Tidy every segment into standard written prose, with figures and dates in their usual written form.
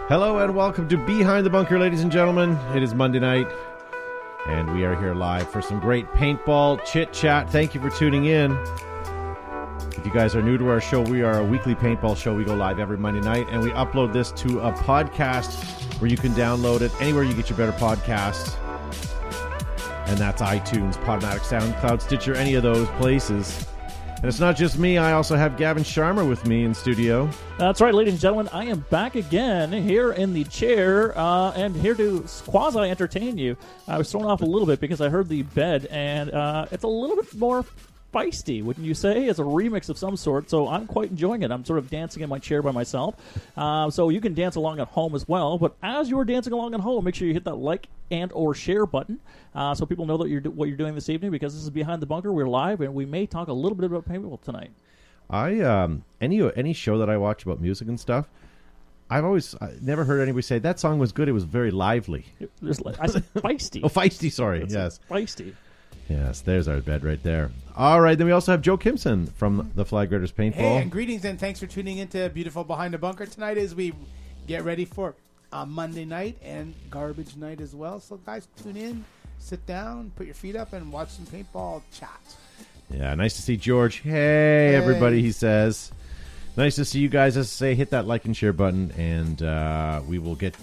Hello and welcome to Behind the Bunker, ladies and gentlemen. It is Monday night, and we are here live for some great paintball chit-chat. Thank you for tuning in. If you guys are new to our show, we are a weekly paintball show. We go live every Monday night, and we upload this to a podcast where you can download it anywhere you get your better podcasts. And that's iTunes, Podmatic, SoundCloud, Stitcher, any of those places. And it's not just me. I also have Gavin Sharma with me in studio. That's right, ladies and gentlemen. I am back again here in the chair and here to quasi-entertain you. I was thrown off a little bit because I heard the bed, and it's a little bit more feisty, wouldn't you say? It's a remix of some sort, so I'm quite enjoying it. I'm sort of dancing in my chair by myself. So you can dance along at home as well, but as you're dancing along at home, make sure you hit that like and or share button so people know that what you're doing this evening, because this is Behind the Bunker. We're live, and we may talk a little bit about paintball tonight. Any show that I watch about music and stuff, I never heard anybody say that song was good. It was very lively. I said feisty. Oh, feisty, sorry. Yes. Feisty. Yes, there's our bed right there. All right, then we also have Joe Kimson from the Flag Raiders Paintball. Hey, and greetings, and thanks for tuning into beautiful Behind the Bunker tonight as we get ready for Monday night and garbage night as well. So, guys, tune in, sit down, put your feet up, and watch some paintball chat. Yeah, nice to see George. Hey, everybody, he says. Nice to see you guys. As I say, hit that like and share button, and we will get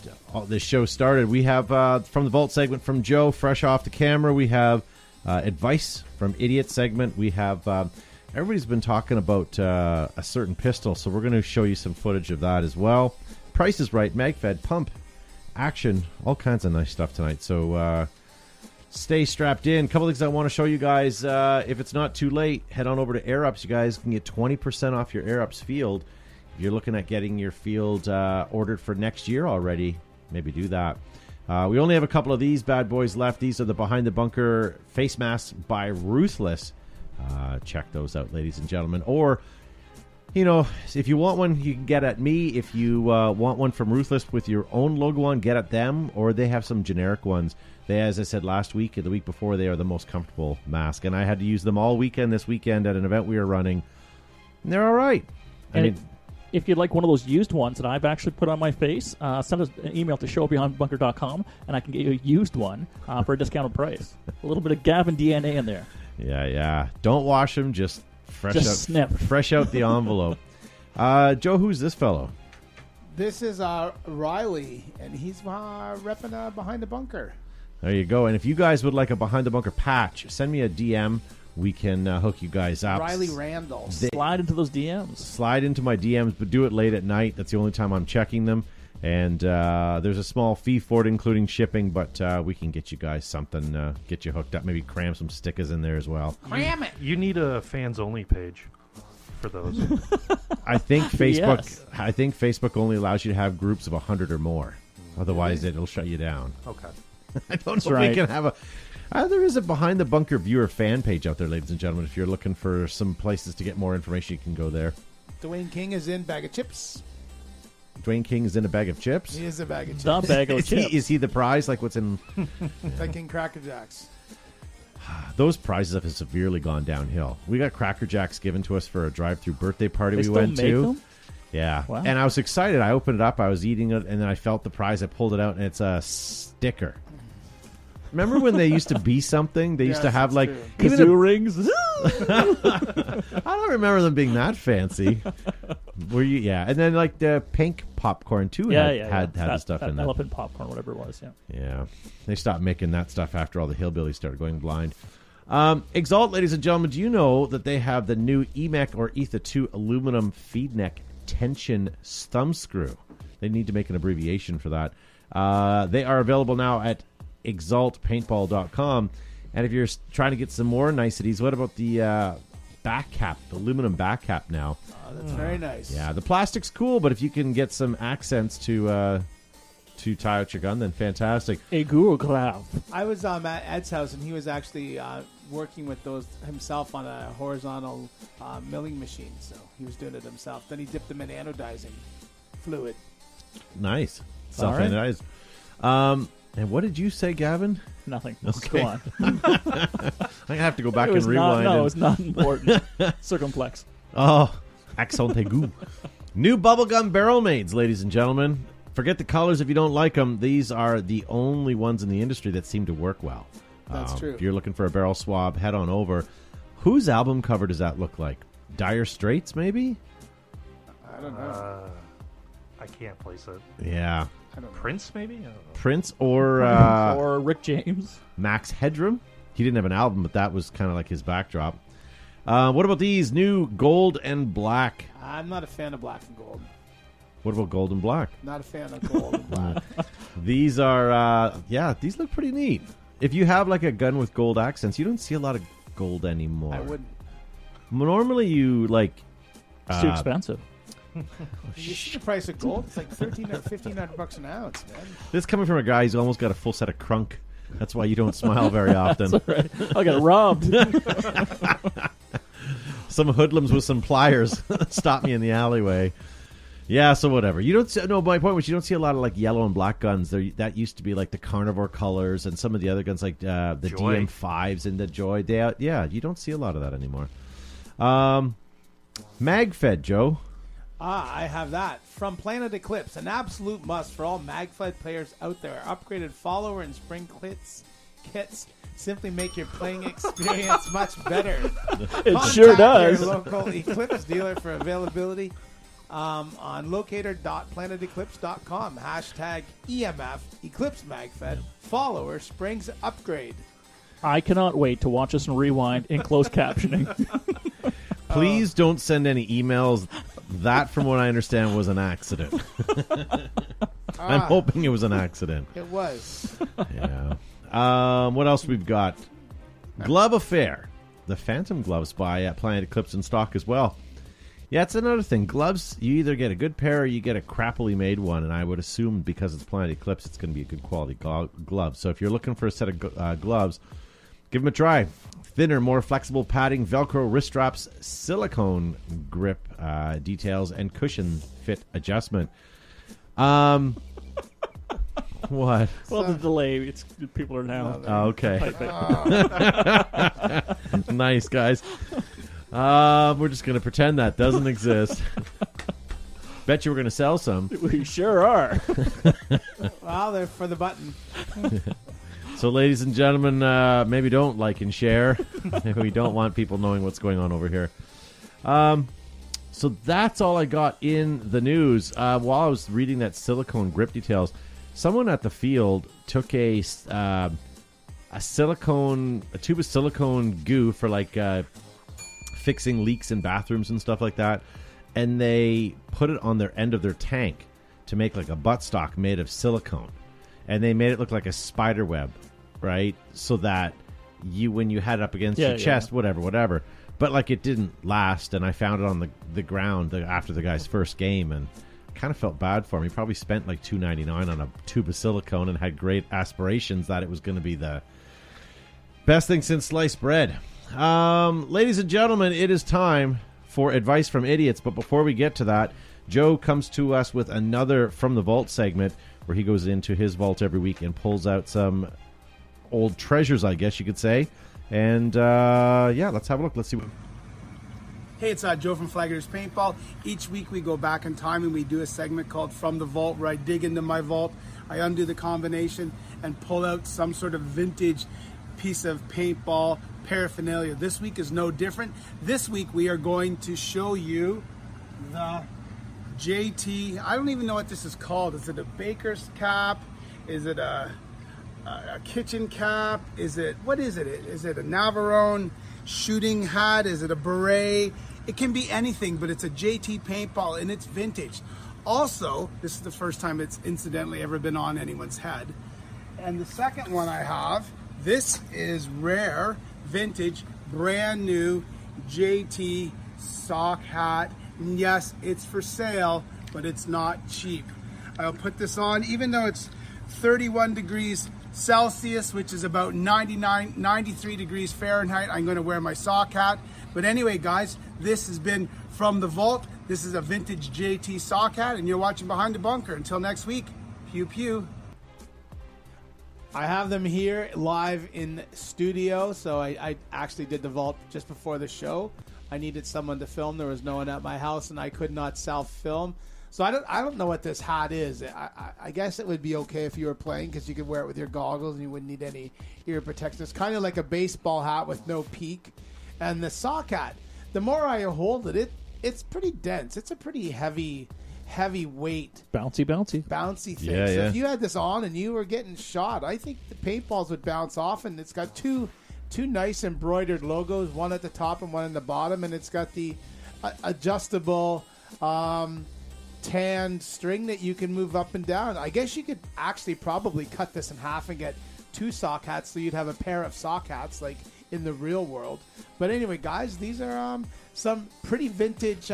this show started. We have, from the Vault segment from Joe, fresh off the camera, we have advice from Idiot segment. We have everybody's been talking about a certain pistol, so we're going to show you some footage of that as well. Price is Right, MagFed, Pump, Action, all kinds of nice stuff tonight. So stay strapped in. A couple things I want to show you guys. If it's not too late, head on over to Air Ups. You guys can get 20% off your Air Ups field. If you're looking at getting your field ordered for next year already, maybe do that. We only have a couple of these bad boys left. These are the Behind the Bunker face masks by Ruthless. Check those out, ladies and gentlemen. Or, you know, if you want one, you can get at me. If you want one from Ruthless with your own logo on, get at them. Or they have some generic ones. They, as I said last week and the week before, they are the most comfortable mask. And I had to use them all weekend this weekend at an event we were running. And they're all right. If you'd like one of those used ones that I've actually put on my face, send us an email to showbeyondbunker.com, and I can get you a used one for a discounted price. A little bit of Gavin DNA in there. Yeah. Don't wash them. Just snip. Fresh out the envelope. Joe, who's this fellow? This is Riley, and he's repping Behind the Bunker. There you go. And if you guys would like a Behind the Bunker patch, send me a DM. We can hook you guys up. Riley Randall. Slide into those DMs. Slide into my DMs, but do it late at night. That's the only time I'm checking them. And there's a small fee for it, including shipping, but we can get you guys something, get you hooked up. Maybe cram some stickers in there as well. Cram it! You need a fans-only page for those. I think Facebook. Yes. I think Facebook only allows you to have groups of 100 or more. Otherwise, it'll shut you down. Okay. I don't know if we can have a... there is a Behind the Bunker viewer fan page out there, ladies and gentlemen. If you're looking for some places to get more information, you can go there. Dwayne King is in Bag of Chips. Dwayne King is in a bag of chips? He is a bag of chips. The bag of chips. Is he the prize? Like what's in... Like in Cracker Jacks. Those prizes have severely gone downhill. We got Cracker Jacks given to us for a drive-through birthday party They we still went make to. them? Yeah. Wow. And I was excited. I opened it up. I was eating it, and then I felt the prize. I pulled it out, and it's a sticker. Remember when they used to be something? They used to have like even kazoo rings. I don't remember them being that fancy. Were you? Yeah, and then like the pink popcorn too. Had the stuff in there. Elephant popcorn, whatever it was. Yeah. They stopped making that stuff after all the hillbillies started going blind. Exalt, ladies and gentlemen, do you know that they have the new EMEC or ETHA 2 aluminum feed neck tension thumb screw? They need to make an abbreviation for that. They are available now at exaltpaintball.com. And if you're trying to get some more niceties, what about the back cap, the aluminum back cap now? Oh, that's very nice. Yeah, the plastic's cool, but if you can get some accents to tie out your gun, then fantastic. A Google Cloud. I was at Ed's house, and he was actually working with those himself on a horizontal milling machine. So he was doing it himself. Then he dipped them in anodizing fluid. Nice. Self-anodized. And what did you say, Gavin? Nothing. Okay. Go on. I'm going to have to go back and rewind. It's not important. Circumflex. Oh, accent aigu. New bubblegum barrel maids, ladies and gentlemen. Forget the colors if you don't like them. These are the only ones in the industry that seem to work well. That's true. If you're looking for a barrel swab, head on over. Whose album cover does that look like? Dire Straits, maybe? I don't know. I can't place it. Yeah. I don't know. Prince, maybe? I don't know. Prince or or Rick James. Max Headroom. He didn't have an album, but that was kind of like his backdrop. What about these new gold and black? I'm not a fan of black and gold. What about gold and black? Not a fan of gold and black. These are, these look pretty neat. If you have like a gun with gold accents, you don't see a lot of gold anymore. I wouldn't. Normally you like... It's too expensive. You see the price of gold? It's like $1,300 or $1,500 an ounce, man. This coming from a guy who's almost got a full set of crunk. That's why you don't smile very often. That's right. I got robbed. Some hoodlums with some pliers stopped me in the alleyway. Yeah, so whatever. You don't see, no, my point was you don't see a lot of like yellow and black guns. That used to be like the carnivore colors and some of the other guns like the Joy. DM5s and the Joy. You don't see a lot of that anymore. MagFed, Joe. I have that. From Planet Eclipse, an absolute must for all MagFed players out there. Upgraded follower and spring kits simply make your playing experience much better. It Contact sure does. your local Eclipse dealer for availability on locator.planeteclipse.com. Hashtag EMF Eclipse MagFed follower springs upgrade. I cannot wait to watch this and rewind in closed captioning. Please don't send any emails. That, from what I understand, was an accident. I'm hoping it was an accident. It was. Yeah. What else we've got? Glove Affair. The Phantom gloves by Planet Eclipse in stock as well. Yeah, it's another thing. Gloves, you either get a good pair or you get a crappily made one, and I would assume because it's Planet Eclipse, it's going to be a good quality glove. So if you're looking for a set of gloves, give them a try. Thinner, more flexible padding, Velcro wrist straps, silicone grip details, and cushion fit adjustment. What? Well, the delay. People are now. Oh, okay. Nice, guys. We're just going to pretend that doesn't exist. Bet you we're going to sell some. We sure are. Well, they're for the button. So, ladies and gentlemen, maybe don't like and share. We don't want people knowing what's going on over here. So that's all I got in the news. While I was reading that silicone grip details, someone at the field took a tube of silicone goo for like fixing leaks in bathrooms and stuff like that, and they put it on their end of their tank to make like a buttstock made of silicone, and they made it look like a spider web, right? So that when you had it up against your chest, whatever. But like it didn't last, and I found it on the ground after the guy's first game, and kind of felt bad for him. He probably spent like $2.99 on a tube of silicone and had great aspirations that it was going to be the best thing since sliced bread. Ladies and gentlemen, it is time for Advice from Idiots. But before we get to that, Joe comes to us with another From the Vault segment where he goes into his vault every week and pulls out some old treasures, I guess you could say. And, let's have a look. Let's see. Hey, it's Joe from Flaggers Paintball. Each week we go back in time and we do a segment called From the Vault, where I dig into my vault, I undo the combination, and pull out some sort of vintage piece of paintball paraphernalia. This week is no different. This week we are going to show you the JT, I don't even know what this is called. Is it a baker's cap? Is it a kitchen cap? What is it? Is it a Navarone shooting hat? Is it a beret? It can be anything, but it's a JT paintball and it's vintage. Also, this is the first time it's incidentally ever been on anyone's head. And the second one I have, this is rare, vintage, brand new JT sock hat. And yes, it's for sale, but it's not cheap. I'll put this on, even though it's 31 degrees Celsius, which is about 93 degrees Fahrenheit. I'm going to wear my sock hat. But anyway, guys, this has been From the Vault. This is a vintage JT sock hat, and you're watching Behind the Bunker. Until next week, pew pew. I have them here live in studio, so I actually did the vault just before the show. I needed someone to film. There was no one at my house, and I could not self-film. So I don't know what this hat is. I guess it would be okay if you were playing because you could wear it with your goggles and you wouldn't need any ear protection. It's kind of like a baseball hat with no peak. And the sock hat, the more I hold it, it's pretty dense. It's a pretty heavy weight. Bouncy thing. Yeah, so yeah. if you had this on and you were getting shot, I think the paintballs would bounce off. And it's got two nice embroidered logos, one at the top and one at the bottom. And it's got the adjustable tan string that you can move up and down. I guess you could actually probably cut this in half and get 2 sock hats, so you'd have a pair of sock hats like in the real world. But anyway, guys, these are some pretty vintage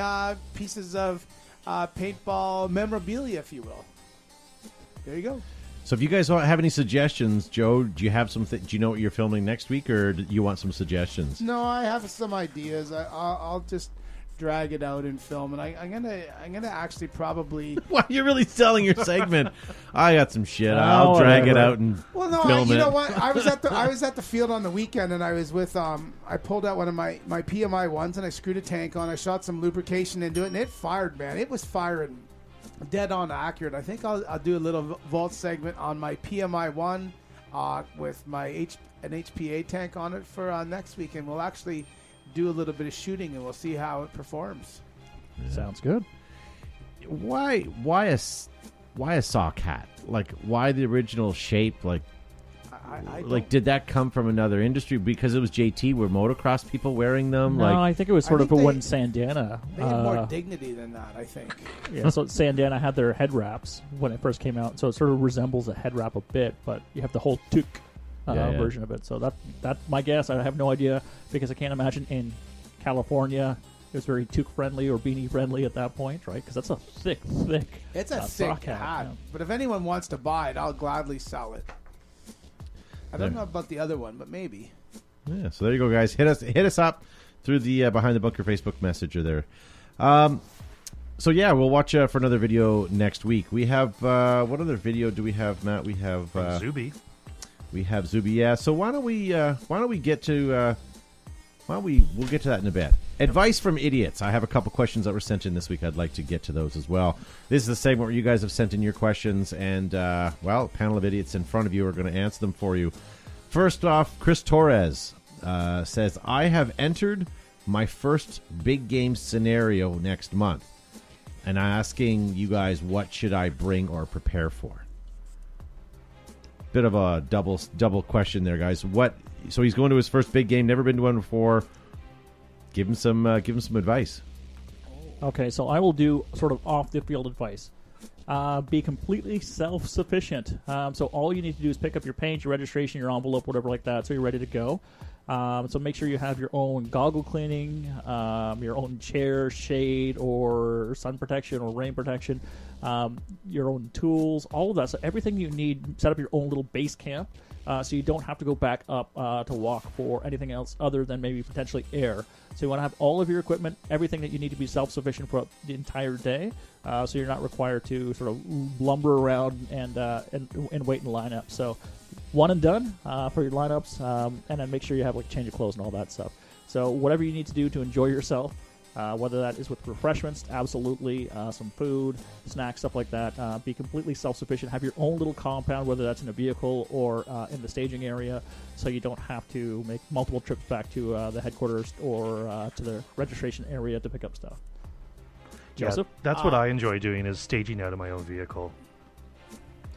pieces of paintball memorabilia, if you will. There you go. So if you guys have any suggestions, Joe, do you have do you know what you're filming next week, or do you want some suggestions? No, I have some ideas. I'll just drag it out and film, and I'm gonna actually probably. Wow, you're really selling your segment. I got some shit. I'll drag it out and film it. You know what? I was at the field on the weekend, and I was with I pulled out one of my PMI ones, and I screwed a tank on. I shot some lubrication into it, and it fired, man. It was firing dead on accurate. I think I'll do a little vault segment on my PMI one with an HPA tank on it for next week, and we'll actually do a little bit of shooting, and we'll see how it performs. Yeah. Sounds good. Why a sock hat? Like, why the original shape? Like, did that come from another industry? Because it was JT, were motocross people wearing them? No, I think it was sort of when Sandana. They had more dignity than that, I think. Yeah, so Sandana had their head wraps when it first came out, so it sort of resembles a head wrap a bit, but you have the whole toque version of it. So that's my guess. I have no idea, because I can't imagine in California it was very toque friendly or beanie friendly at that point, right? Because that's a thick. It's a thick hat. Yeah. But if anyone wants to buy it, I'll gladly sell it. I don't know about the other one, but maybe. Yeah. So there you go, guys. Hit us up through the Behind the Bunker Facebook Messenger there. So yeah, we'll watch for another video next week. We have what other video do we have, Matt? We have Zuby. We have Zuby. Yeah. So why don't we get to we'll get to that in a bit. Advice from idiots. I have a couple questions that were sent in this week. I'd like to get to those as well. This is the segment where you guys have sent in your questions, and a panel of idiots in front of you are going to answer them for you. First off, Chris Torres says, I have entered my first big game scenario next month, and I'm asking you guys, what should I bring or prepare for? Bit of a double question there, guys. So he's going to his first big game, never been to one before. Give him some advice. Okay, so I will do sort of off the field advice. Be completely self-sufficient. So all you need to do is pick up your paint, your registration, your envelope, whatever like that, so you're ready to go. So make sure you have your own goggle cleaning, your own chair, shade, or sun protection or rain protection, your own tools, all of that. So everything you need, set up your own little base camp, so you don't have to go back up to walk for anything else other than maybe potentially air. So you want to have all of your equipment, everything that you need to be self-sufficient for the entire day, so you're not required to sort of lumber around and wait in lineup. So one and done for your lineups, and then make sure you have like change of clothes and all that stuff. So whatever you need to do to enjoy yourself, whether that is with refreshments, absolutely, some food, snacks, stuff like that. Be completely self-sufficient. Have your own little compound, whether that's in a vehicle or in the staging area, so you don't have to make multiple trips back to the headquarters or to the registration area to pick up stuff. Joseph? Yeah, that's what I enjoy doing, is staging out of my own vehicle.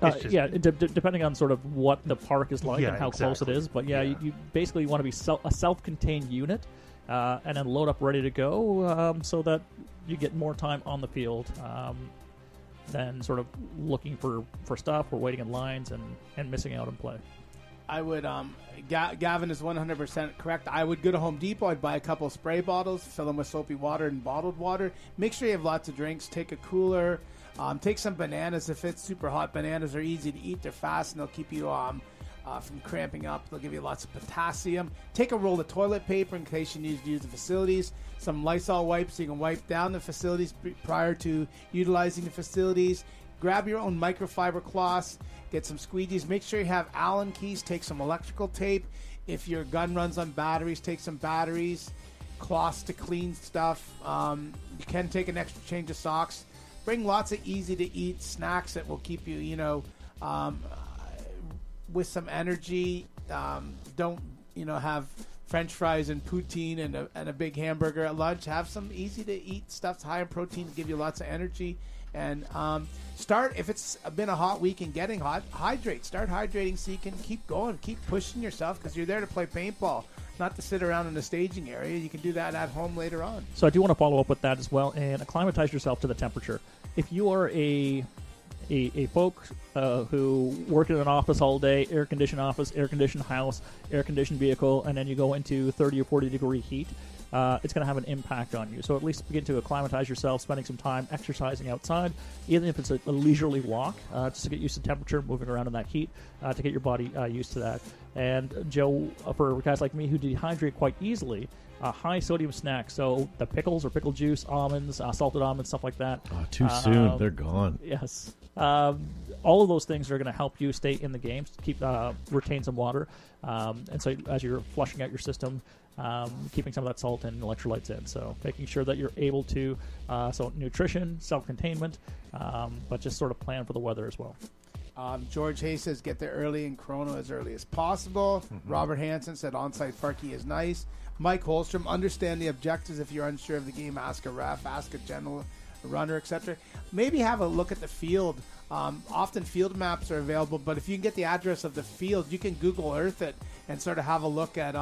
Depending on sort of what the park is like and how close it is. But you basically want to be a self-contained unit, and then load up ready to go, so that you get more time on the field than sort of looking for stuff or waiting in lines and missing out on play. I would, Gavin is 100% correct. I would go to Home Depot. I'd buy a couple of spray bottles, fill them with soapy water and bottled water. Make sure you have lots of drinks. Take a cooler. Take some bananas. If it's super hot, bananas are easy to eat. They're fast, and they'll keep you from cramping up. They'll give you lots of potassium. Take a roll of toilet paper in case you need to use the facilities. Some Lysol wipes so you can wipe down the facilities prior to utilizing the facilities. Grab your own microfiber cloths. Get some squeegees. Make sure you have Allen keys. Take some electrical tape. If your gun runs on batteries, take some batteries. Cloths to clean stuff. You can take an extra change of socks. bring lots of easy-to-eat snacks that will keep you, with some energy. Don't, have French fries and poutine and a big hamburger at lunch. Have some easy-to-eat stuff high in protein to give you lots of energy. And start, if it's been a hot week and getting hot, hydrate. Start hydrating so you can keep going, keep pushing yourself, because you're there to play paintball, not to sit around in the staging area. You can do that at home later on. So I do want to follow up with that as well and acclimatize yourself to the temperature. If you are a folk who work in an office all day, air-conditioned office, air-conditioned house, air-conditioned vehicle, and then you go into 30 or 40-degree heat, it's going to have an impact on you. So at least begin to acclimatize yourself, spending some time exercising outside, even if it's a leisurely walk, just to get used to temperature, moving around in that heat, to get your body used to that. And Joe, for guys like me who dehydrate quite easily, high sodium snacks, so the pickles or pickle juice, almonds, salted almonds, stuff like that. Oh, too soon. They're gone. Yes. All of those things are going to help you stay in the game, keep retain some water. And so as you're flushing out your system, keeping some of that salt and electrolytes in. So making sure that you're able to, so nutrition, self-containment, but just sort of plan for the weather as well. George Hayes says get there early in Chrono as early as possible. Robert Hansen said on-site parking is nice. Mike Holstrom, understand the objectives. If you're unsure of the game, ask a ref, ask a general runner, etc. Maybe have a look at the field. Often field maps are available, but if you can get the address of the field, you can Google Earth it and sort of have a look at,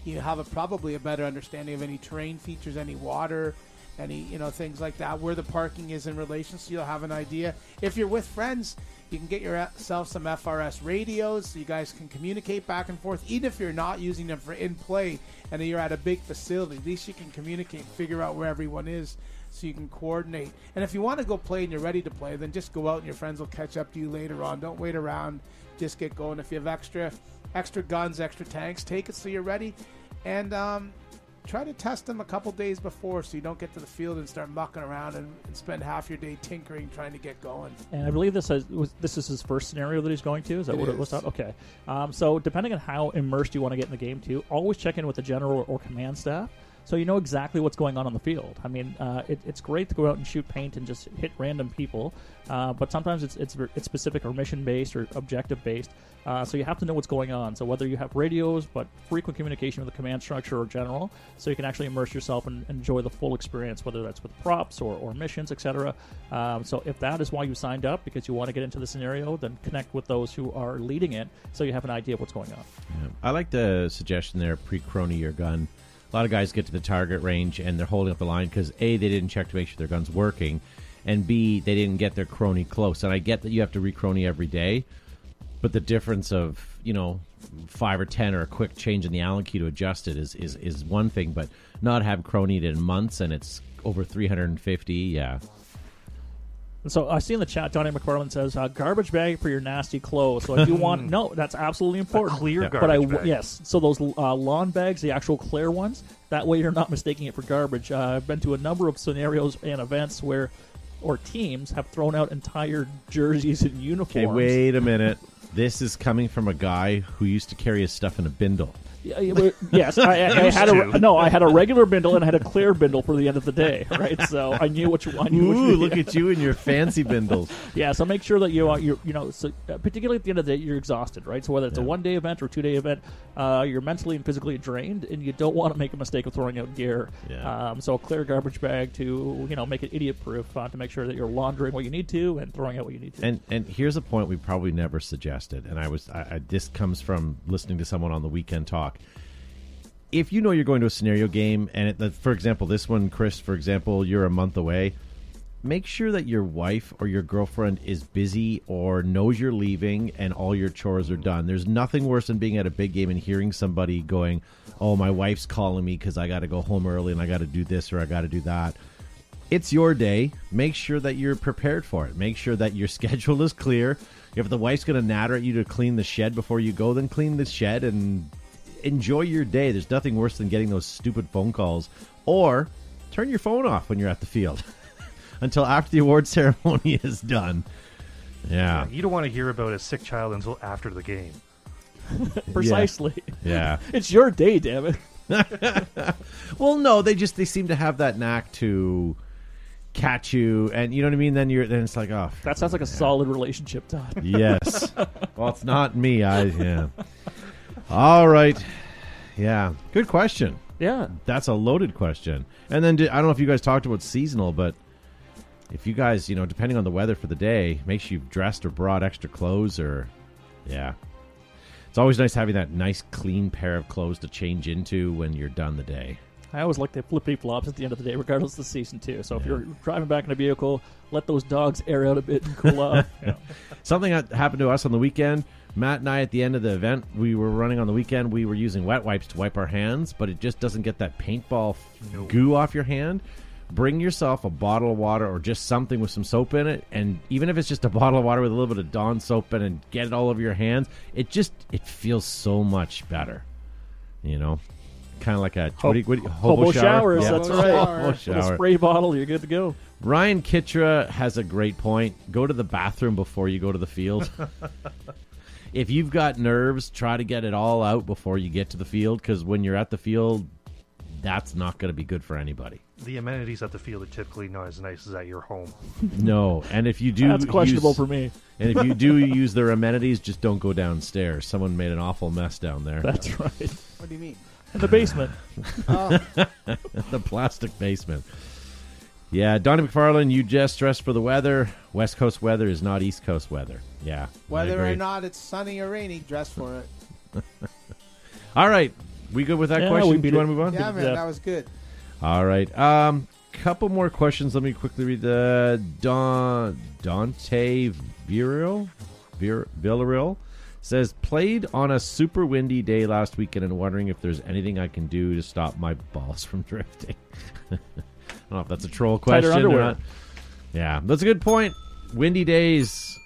you have probably a better understanding of any terrain features, any water, any things like that, where the parking is in relation, so you'll have an idea. If you're with friends, you can get yourself some FRS radios so you guys can communicate back and forth. Even if you're not using them for in-play and you're at a big facility, at least you can communicate and figure out where everyone is so you can coordinate. And if you want to go play and you're ready to play, then just go out and your friends will catch up to you later on. Don't wait around. Just get going. If you have extra guns, extra tanks, take it so you're ready. And try to test them a couple days before so you don't get to the field and start mucking around and spend half your day tinkering trying to get going. And I believe this is his first scenario that he's going to. Is that what it was? Okay. So depending on how immersed you want to get in the game too, always check in with the general or command staff so you know exactly what's going on the field. I mean, it's great to go out and shoot paint and just hit random people, but sometimes it's specific or mission-based or objective-based, so you have to know what's going on. So whether you have radios, but frequent communication with the command structure or general, so you can actually immerse yourself and enjoy the full experience, whether that's with props or missions, etc. So if that is why you signed up, because you want to get into the scenario, then connect with those who are leading it so you have an idea of what's going on. Yeah. I like the suggestion there, pre-chrono your gun. A lot of guys get to the target range and they're holding up the line because A, they didn't check to make sure their gun's working, and B, they didn't get their crony close. And I get that you have to re-crony every day, but the difference of 5 or 10 or a quick change in the Allen key to adjust it is one thing, but not have cronied in months and it's over 350. Yeah. So I see in the chat, Donnie McFarland says, garbage bag for your nasty clothes. So if you want, no, that's absolutely important. A clear garbage bag. Yes, so those lawn bags, the actual clear ones, that way you're not mistaking it for garbage. I've been to a number of scenarios and events where, or teams have thrown out entire jerseys and uniforms. Okay, wait a minute. This is coming from a guy who used to carry his stuff in a bindle. Yes, I had a regular bindle and I had a clear bindle for the end of the day, right? So I knew what you wanted. Ooh, look at you and your fancy bindles. Yeah, so make sure that so particularly at the end of the day, you're exhausted, right? So whether it's a 1-day event or 2-day event, you're mentally and physically drained, and you don't want to make a mistake of throwing out gear. Yeah. So a clear garbage bag to make it idiot-proof, to make sure that you're laundering what you need to and throwing out what you need to. And here's a point we probably never suggested, and this comes from listening to someone on the Weekend Talk. If you know you're going to a scenario game, and for example, this one, Chris, for example, you're a month away, make sure that your wife or your girlfriend is busy or knows you're leaving and all your chores are done. There's nothing worse than being at a big game and hearing somebody going, oh, my wife's calling me because I got to go home early and I got to do this or I got to do that. It's your day. Make sure that you're prepared for it. Make sure that your schedule is clear. If the wife's going to natter at you to clean the shed before you go, then clean the shed and enjoy your day. There's nothing worse than getting those stupid phone calls. Or turn your phone off when you're at the field until after the award ceremony is done. Yeah. You don't want to hear about a sick child until after the game. Precisely. Yeah. It's your day, damn it. Well, no, they seem to have that knack to catch you, and you know what I mean. Then it's like, oh, That sounds like a solid relationship, Todd. yes. Well, it's not me. Yeah. All right. Yeah. Good question. Yeah. That's a loaded question. And then I don't know if you guys talked about seasonal, but if you guys, depending on the weather for the day, make sure you've dressed or brought extra clothes yeah. It's always nice having that nice, clean pair of clothes to change into when you're done the day. I always like the flippity flops at the end of the day, regardless of the season, too. So if you're driving back in a vehicle, let those dogs air out a bit and cool off. Something that happened to us on the weekend, Matt and I, at the end of the event, we were running on the weekend, we were using wet wipes to wipe our hands, but it just doesn't get that paintball goo off your hand. Bring yourself a bottle of water or just something with some soap in it, and even if it's just a bottle of water with a little bit of Dawn soap in it and get it all over your hands, it feels so much better. Kind of like a hobo showers. Yeah. That's Hobo right. shower. Hobo With a shower. spray bottle, you're good to go. Ryan Kitra has a great point. Go to the bathroom before you go to the field. If you've got nerves, try to get it all out before you get to the field, because when you're at the field, that's not going to be good for anybody. The amenities at the field are typically not as nice as at your home. No, and if you do, That's questionable for me. And if you do use their amenities, just don't go downstairs. Someone made an awful mess down there. That's right. What do you mean? In the basement. The plastic basement. Yeah, Donnie McFarlane, you just dressed for the weather. West Coast weather is not East Coast weather. Yeah. I Whether agree. or not it's sunny or rainy, dress for it. All right. We good with that Yeah, question? we Do beat you want it. to move on? Yeah, man, Yeah. that was good. All right. Couple more questions. Let me quickly read the Dante Villarreal says, played on a super windy day last weekend and wondering if there's anything I can do to stop my balls from drifting. I don't know if that's a troll question Tighter or underwear. not. Yeah, that's a good point. Windy days,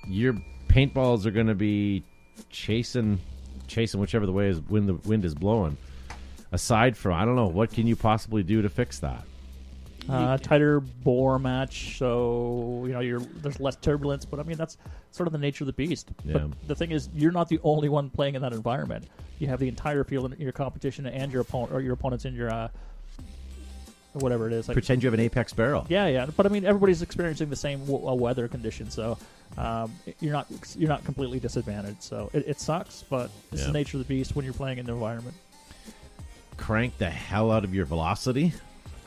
your paintballs are going to be chasing whichever the way is when the wind is blowing. Aside from, I don't know, what can you possibly do to fix that? Tighter bore match, so there's less turbulence. But I mean, that's sort of the nature of the beast. Yeah. But the thing is, you're not the only one playing in that environment. You have the entire field in your competition and your opponent, or your opponents in your whatever it is. Like, Pretend you have an apex barrel. yeah. But I mean, everybody's experiencing the same weather conditions, so you're not completely disadvantaged. So it sucks, but it's the nature of the beast when you're playing in the environment. Crank the hell out of your velocity.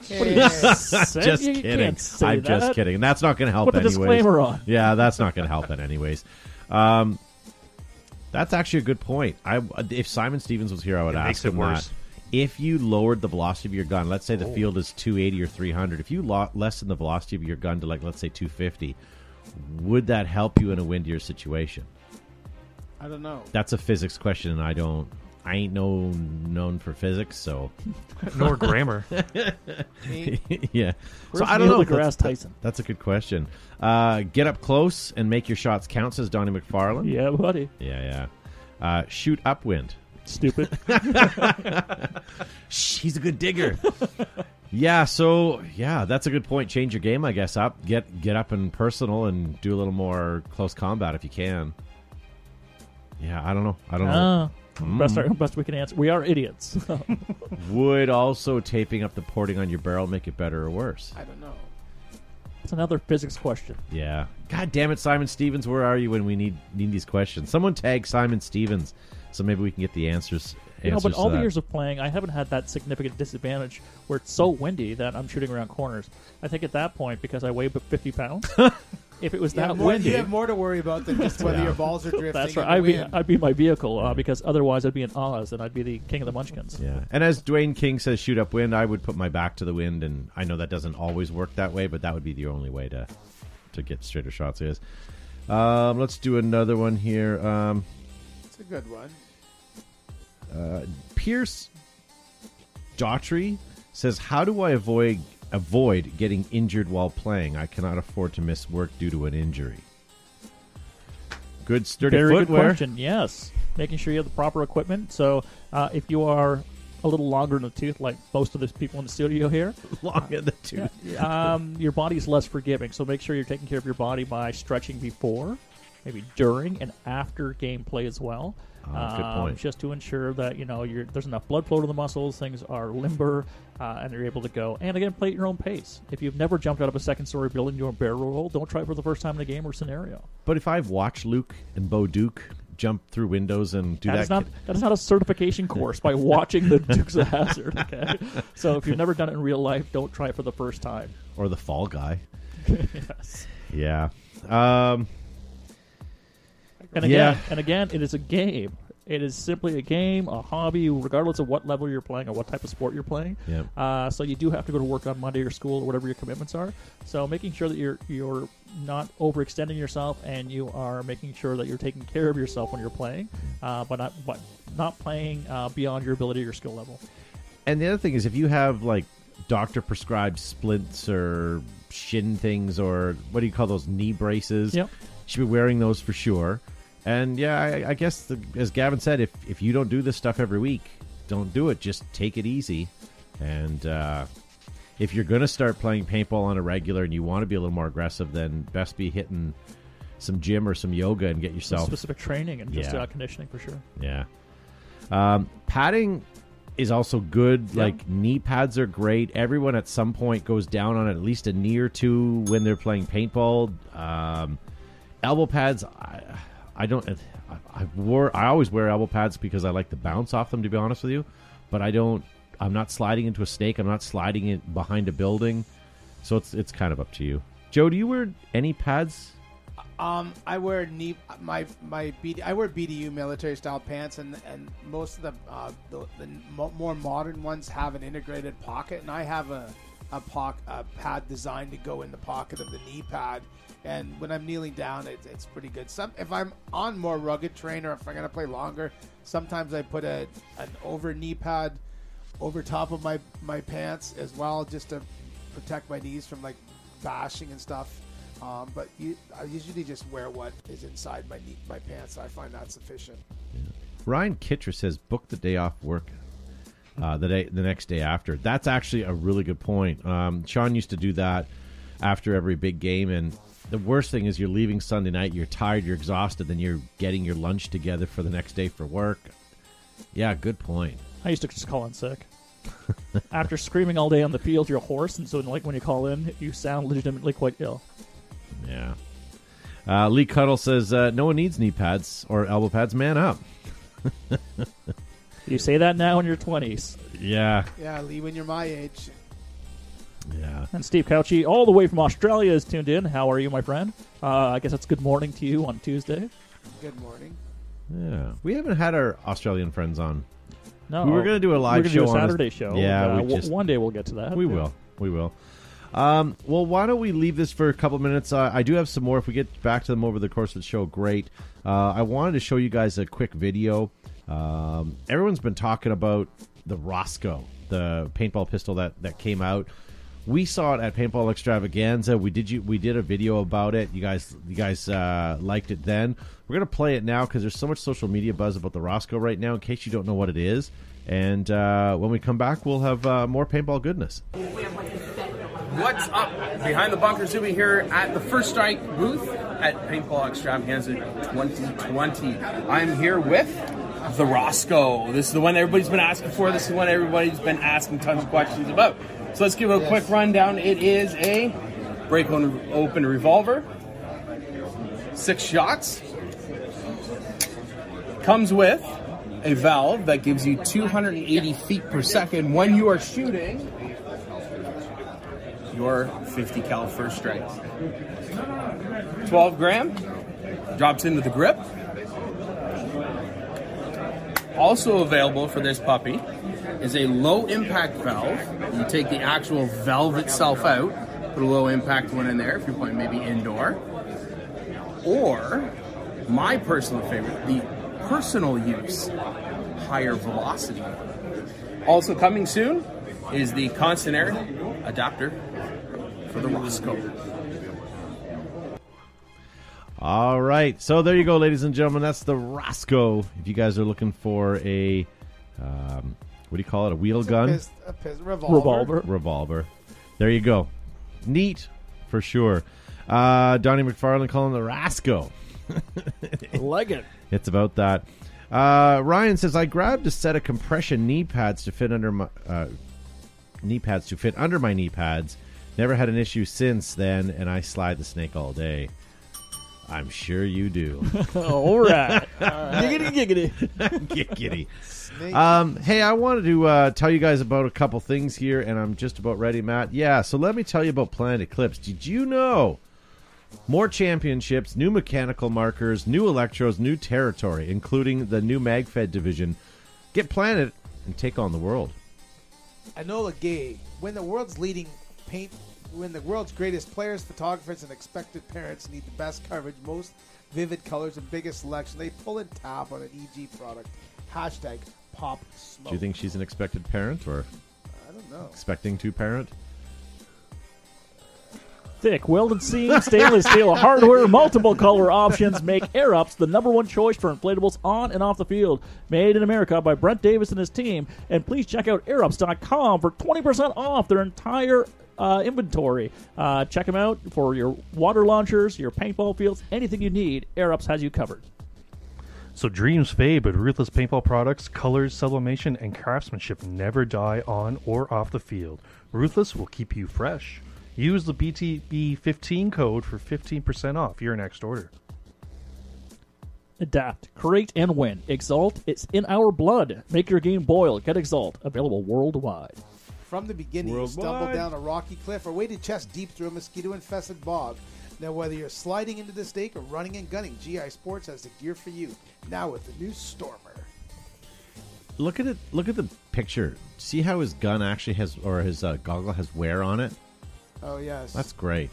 What do you say? Just You kidding. can't say I'm just that. kidding. And that's not going to help Put the anyways. disclaimer on. Yeah, that's not going to help it anyways. That's actually a good point. If Simon Stevens was here, I would It ask makes it him worse. that. If you lowered the velocity of your gun, let's say the field is 280 or 300, if you lessen the velocity of your gun to, like, let's say 250, would that help you in a windier situation? I don't know. That's a physics question, and I ain't known for physics, so Nor grammar. yeah. Where's So I don't Neil know. deGrasse Tyson? That's a good question. Get up close and make your shots count, says Donnie McFarlane. Yeah, buddy. Yeah. Shoot upwind. Stupid. Shh, he's a good digger. That's a good point. Change your game, I guess. Get up and personal and do a little more close combat if you can. Yeah, I don't know. Best we can answer. We are idiots. Would also taping up the porting on your barrel make it better or worse? I don't know. It's another physics question. Yeah. God damn it, Simon Stevens, where are you when we need these questions? Someone tag Simon Stevens so maybe we can get the answers. But all to the that. years of playing, I haven't had that significant disadvantage where it's so windy that I'm shooting around corners. I think at that point, because I weigh about 50 pounds, if it was that windy, you have more to worry about than just whether your balls are drifting. that's in right. the wind. I'd be my vehicle because otherwise I'd be in Oz and I'd be the king of the Munchkins. Yeah. And as Dwayne King says, shoot upwind, I would put my back to the wind, and I know that doesn't always work that way, but that would be the only way to get straighter shots. Let's do another one here. It's a good one. Pierce Daughtry says, how do I avoid getting injured while playing? I cannot afford to miss work due to an injury. Good sturdy Very footwear. good question. Yes, making sure you have the proper equipment. So if you are a little longer in the tooth, like most of the people in the studio here, Long in the tooth. your body's less forgiving. So make sure you're taking care of your body by stretching before maybe during and after gameplay as well. Good point. Just to ensure that there's enough blood flow to the muscles, things are limber, and you're able to go. And again, play at your own pace. If you've never jumped out of a second-story building to a barrel roll, don't try it for the first time in a game or scenario. But if I've watched Luke and Bo Duke jump through windows and do that, that is not a certification course by watching the Dukes of Hazzard. Okay, so if you've never done it in real life, don't try it for the first time. Or the Fall Guy. Yes. Yeah. And again, it is a game. It is simply a game, a hobby, regardless of what level you're playing or what type of sport you're playing. Yep. So you do have to go to work on Monday or school or whatever your commitments are. So making sure that you're not overextending yourself and you are making sure that you're taking care of yourself when you're playing, but not playing beyond your ability or skill level. And the other thing is, if you have like doctor prescribed splints or shin things, or what do you call those, knee braces? Yep. You should be wearing those for sure. And yeah, I guess as Gavin said, if you don't do this stuff every week, don't do it. Just take it easy. And if you're going to start playing paintball on a regular and you want to be a little more aggressive, then best be hitting some gym or some yoga and get yourself specific training and just conditioning for sure. Yeah. Padding is also good. Yeah. Like, knee pads are great. Everyone at some point goes down on at least a knee or two when they're playing paintball. Elbow pads, I always wear elbow pads because I like the bounce off them, to be honest with you. But I'm not sliding into a snake. I'm not sliding it behind a building. So it's kind of up to you. Joe, do you wear any pads? I wear I wear BDU military style pants, and most of the more modern ones have an integrated pocket, and I have a pad designed to go in the pocket of the knee pad. And when I'm kneeling down, it's pretty good. If I'm on more rugged terrain, or if I'm going to play longer, sometimes I put an over knee pad over top of my pants as well, just to protect my knees from like bashing and stuff. But I usually just wear what is inside my pants. So I find that sufficient. Yeah. Ryan Kitcher says book the day off work the next day after. That's actually a really good point. Sean used to do that after every big game, and the worst thing is you're leaving Sunday night, you're tired, you're exhausted, then you're getting your lunch together for the next day for work. Yeah, good point. I used to just call in sick. After screaming all day on the field, you're hoarse, and so like when you call in, you sound legitimately quite ill. Yeah. Lee Cuddle says, no one needs knee pads or elbow pads. Man up. You say that now in your 20s. Yeah. Yeah, Lee, when you're my age. Yeah. And Steve Couchy, all the way from Australia, is tuned in. How are you, my friend? I guess it's good morning to you on Tuesday. Good morning. Yeah. We haven't had our Australian friends on. No. We were going to do a live show on a Saturday on show. Yeah. One day we'll get to that. We will. Well, why don't we leave this for a couple of minutes? I do have some more. If we get back to them over the course of the show, great. I wanted to show you guys a quick video. Everyone's been talking about the Roscoe, the paintball pistol that came out. We saw it at Paintball Extravaganza. We did a video about it. You guys liked it then. We're gonna play it now because there's so much social media buzz about the Roscoe right now. In case you don't know what it is, and when we come back, we'll have more paintball goodness. What's up? Behind the Bunker Zuby here at the First Strike booth at Paintball Extravaganza 2020. I'm here with the Roscoe. This is the one everybody's been asking for. This is the one everybody's been asking tons of questions about. So let's give it a quick rundown. It is a break-open revolver, 6 shots. Comes with a valve that gives you 280 feet per second when you are shooting your 50 cal First Strike. 12 gram, drops into the grip. Also available for this puppy is a low impact valve. You take the actual valve itself out, put a low impact one in there if you're playing maybe indoor. Or, my personal favorite, the personal use, higher velocity. Also coming soon is the constant air adapter for the Roscoe. All right, so there you go, ladies and gentlemen. That's the Roscoe. If you guys are looking for a, what do you call it, a wheel gun? Revolver. Revolver. There you go. Neat, for sure. Donnie McFarlane calling the Rasco. I like it. It's about that. Ryan says, I grabbed a set of compression knee pads to fit under my knee pads. Never had an issue since then, and I slide the snake all day. I'm sure you do. All right. Giggity, giggity. Giggity. Hey, I wanted to tell you guys about a couple things here, and I'm just about ready, Matt. Yeah, so let me tell you about Planet Eclipse. Did you know? More championships, new mechanical markers, new electrodes, new territory, including the new MagFed division. Get Planet and take on the world. Enola Gay, when the world's greatest players, photographers, and expected parents need the best coverage, most vivid colors, and biggest selection, they pull and tap on an EG product. Hashtag Pop Smoke. Do you think she's an expected parent or I don't know. expecting to parent? Thick, welded seam, stainless steel hardware, multiple color options make Air Ups the #1 choice for inflatables on and off the field. Made in America by Brent Davis and his team. And please check out airups.com for 20% off their entire inventory. Check them out for your water launchers, your paintball fields, anything you need. Air Ups has you covered. So dreams fade, but Ruthless Paintball products, colors, sublimation, and craftsmanship never die on or off the field. Ruthless will keep you fresh. Use the BTB15 code for 15% off your next order. Adapt, create, and win. Exalt, it's in our blood. Make your game boil. Get Exalt. Available worldwide. From the beginning, you stumble Worldwide. down a rocky cliff or waded chest deep through a mosquito-infested bog. Now, whether you're sliding into the stake or running and gunning, GI Sports has the gear for you. Now with the new Stormer. Look at it. Look at the picture. See how his gun actually has, or his goggle has wear on it? Oh, yes. That's great.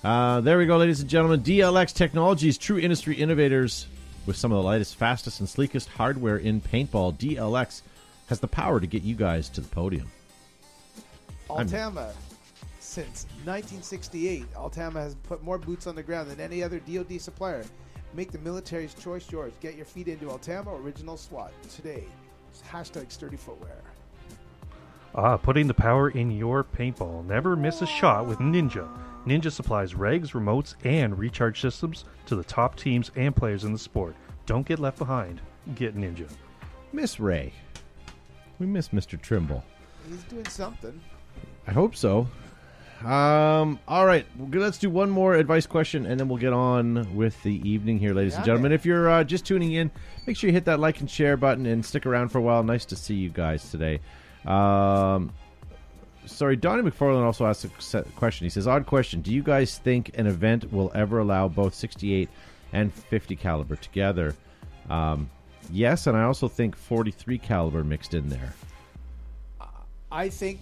There we go, ladies and gentlemen. DLX Technologies, true industry innovators with some of the lightest, fastest, and sleekest hardware in paintball. DLX has the power to get you guys to the podium. Altama. Since 1968, Altama has put more boots on the ground than any other DoD supplier. Make the military's choice yours. Get your feet into Altama Original SWAT today. Hashtag sturdy footwear. Putting the power in your paintball. Never miss a shot with Ninja. Ninja supplies regs, remotes, and recharge systems to the top teams and players in the sport. Don't get left behind. Get Ninja. Miss Ray. We miss Mr. Trimble. He's doing something. I hope so. All right, let's do one more advice question, and then we'll get on with the evening here, ladies and gentlemen. If you're just tuning in, make sure you hit that like and share button and stick around for a while. Nice to see you guys today. Sorry, Donnie McFarlane also asked a question. He says, odd question. Do you guys think an event will ever allow both 68 and 50 caliber together? Yes, and I also think 43 caliber mixed in there. I think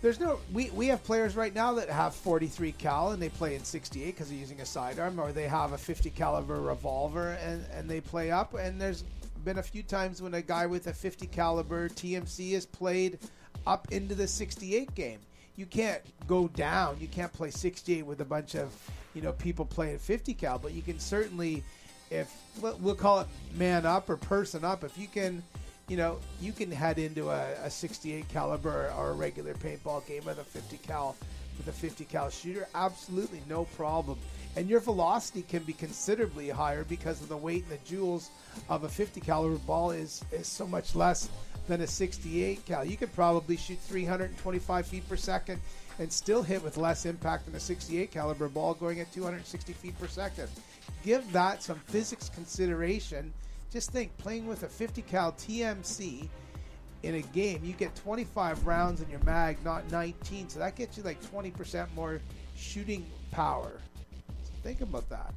there's no... We have players right now that have 43 cal and they play in 68 because they're using a sidearm, or they have a 50 caliber revolver and they play up, and there's been a few times when a guy with a 50 caliber TMC has played up into the 68 game. You can't go down. You can't play 68 with a bunch of people playing 50 cal, but you can certainly, if we'll call it man up or person up, if you can, you can head into a 68 caliber or a regular paintball game with a 50 cal shooter. Absolutely no problem. And your velocity can be considerably higher because of the weight and the joules of a 50 caliber ball is so much less than a 68 cal. You could probably shoot 325 feet per second and still hit with less impact than a 68 caliber ball going at 260 feet per second. Give that some physics consideration. Just think, playing with a 50 cal TMC in a game, you get 25 rounds in your mag, not 19. So that gets you like 20% more shooting power. Think about that.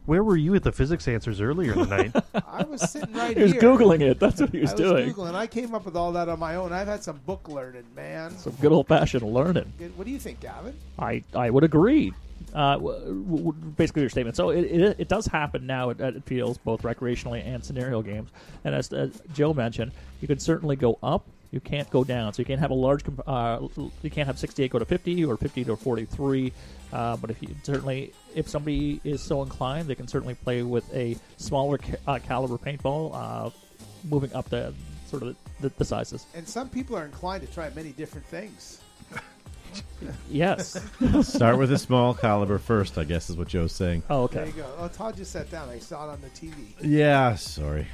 Where were you at the physics answers earlier in the night? I was sitting right He was here. Googling it. That's what he was I doing. was Googling. I came up with all that on my own. I've had some book learning, man. Some good old-fashioned learning. What do you think, Gavin? I would agree. Basically, your statement. So it does happen now at fields, both recreationally and scenario games. And as Joe mentioned, you can certainly go up. You can't go down. So you can't have a large. You can't have 68 go to 50 or 50 to 43. But if somebody is so inclined, they can certainly play with a smaller caliber paintball, moving up the sort of the sizes. And some people are inclined to try many different things. Yes. Start with a small caliber first, I guess is what Joe's saying. Oh, There okay. you go. Oh, Todd just sat down. I saw it on the TV. Yeah, sorry.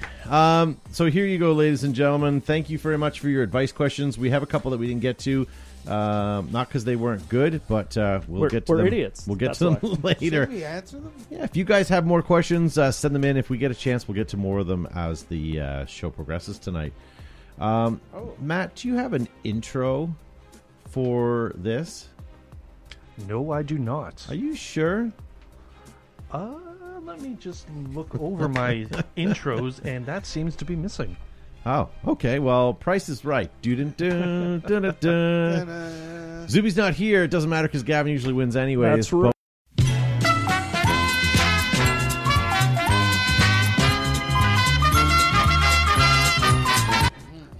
So here you go, ladies and gentlemen. Thank you very much for your advice questions. We have a couple that we didn't get to, not because they weren't good, but we'll get to we're them. idiots. We'll get That's to them why. later. Should we answer them? Yeah, if you guys have more questions, send them in. If we get a chance, we'll get to more of them as the show progresses tonight. Matt, do you have an intro for this? No, I do not. Are you sure? Let me just look over my intros, and that seems to be missing. Oh, okay. Well, Price is Right. Dun-dun-dun, dun-dun-dun. Ta-da. Zuby's not here. It doesn't matter because Gavin usually wins anyways. That's right.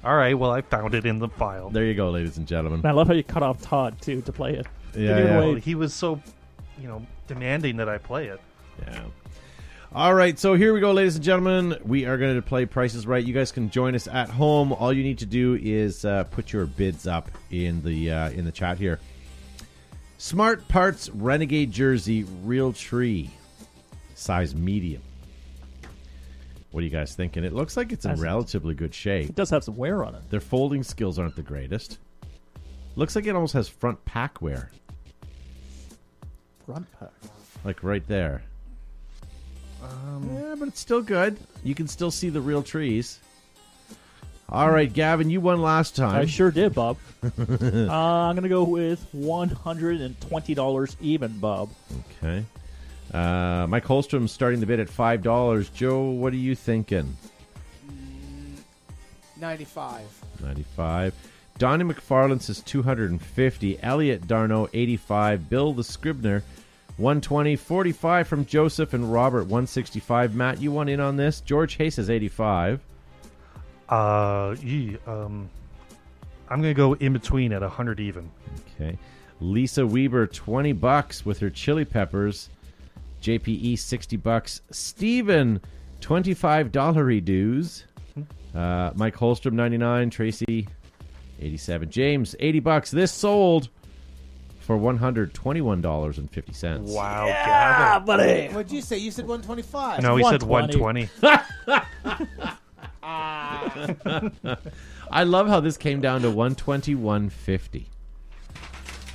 All right, well, I found it in the file. There you go, ladies and gentlemen. And I love how you cut off Todd, too, to play it. Yeah, Didn't even yeah. wait. Well, he was so, demanding that I play it. Yeah. All right, so here we go, ladies and gentlemen. We are going to play Price is Right. You guys can join us at home. All you need to do is put your bids up in the chat here. Smart Parts Renegade Jersey, Real Tree, size medium. What are you guys thinking? It looks like it's in That's- relatively good shape. It does have some wear on it. Their folding skills aren't the greatest. Looks like it almost has front pack wear, Front pack. like right there. Yeah, but it's still good. You can still see the real trees. All right, Gavin, you won last time. I sure did, Bob. I'm going to go with $120 even, Bob. Okay. Mike Holstrom's starting the bid at $5. Joe, what are you thinking? 95. 95. Donnie McFarland says 250. Elliot Darno 85. Bill the Scribner 120. 45 from Joseph and Robert 165. Matt, you want in on this? George Hay says 85. I'm going to go in between at 100 even. Okay. Lisa Weber $20 with her chili peppers. JPE $60. Steven $25 dues. Mike Holstrom 99. Tracy 87. James $80. This sold for $121.50. Wow, Ah, Gavin. buddy. What'd you say? You said 125. No, he said 120. 120. I love how this came down to 121.50.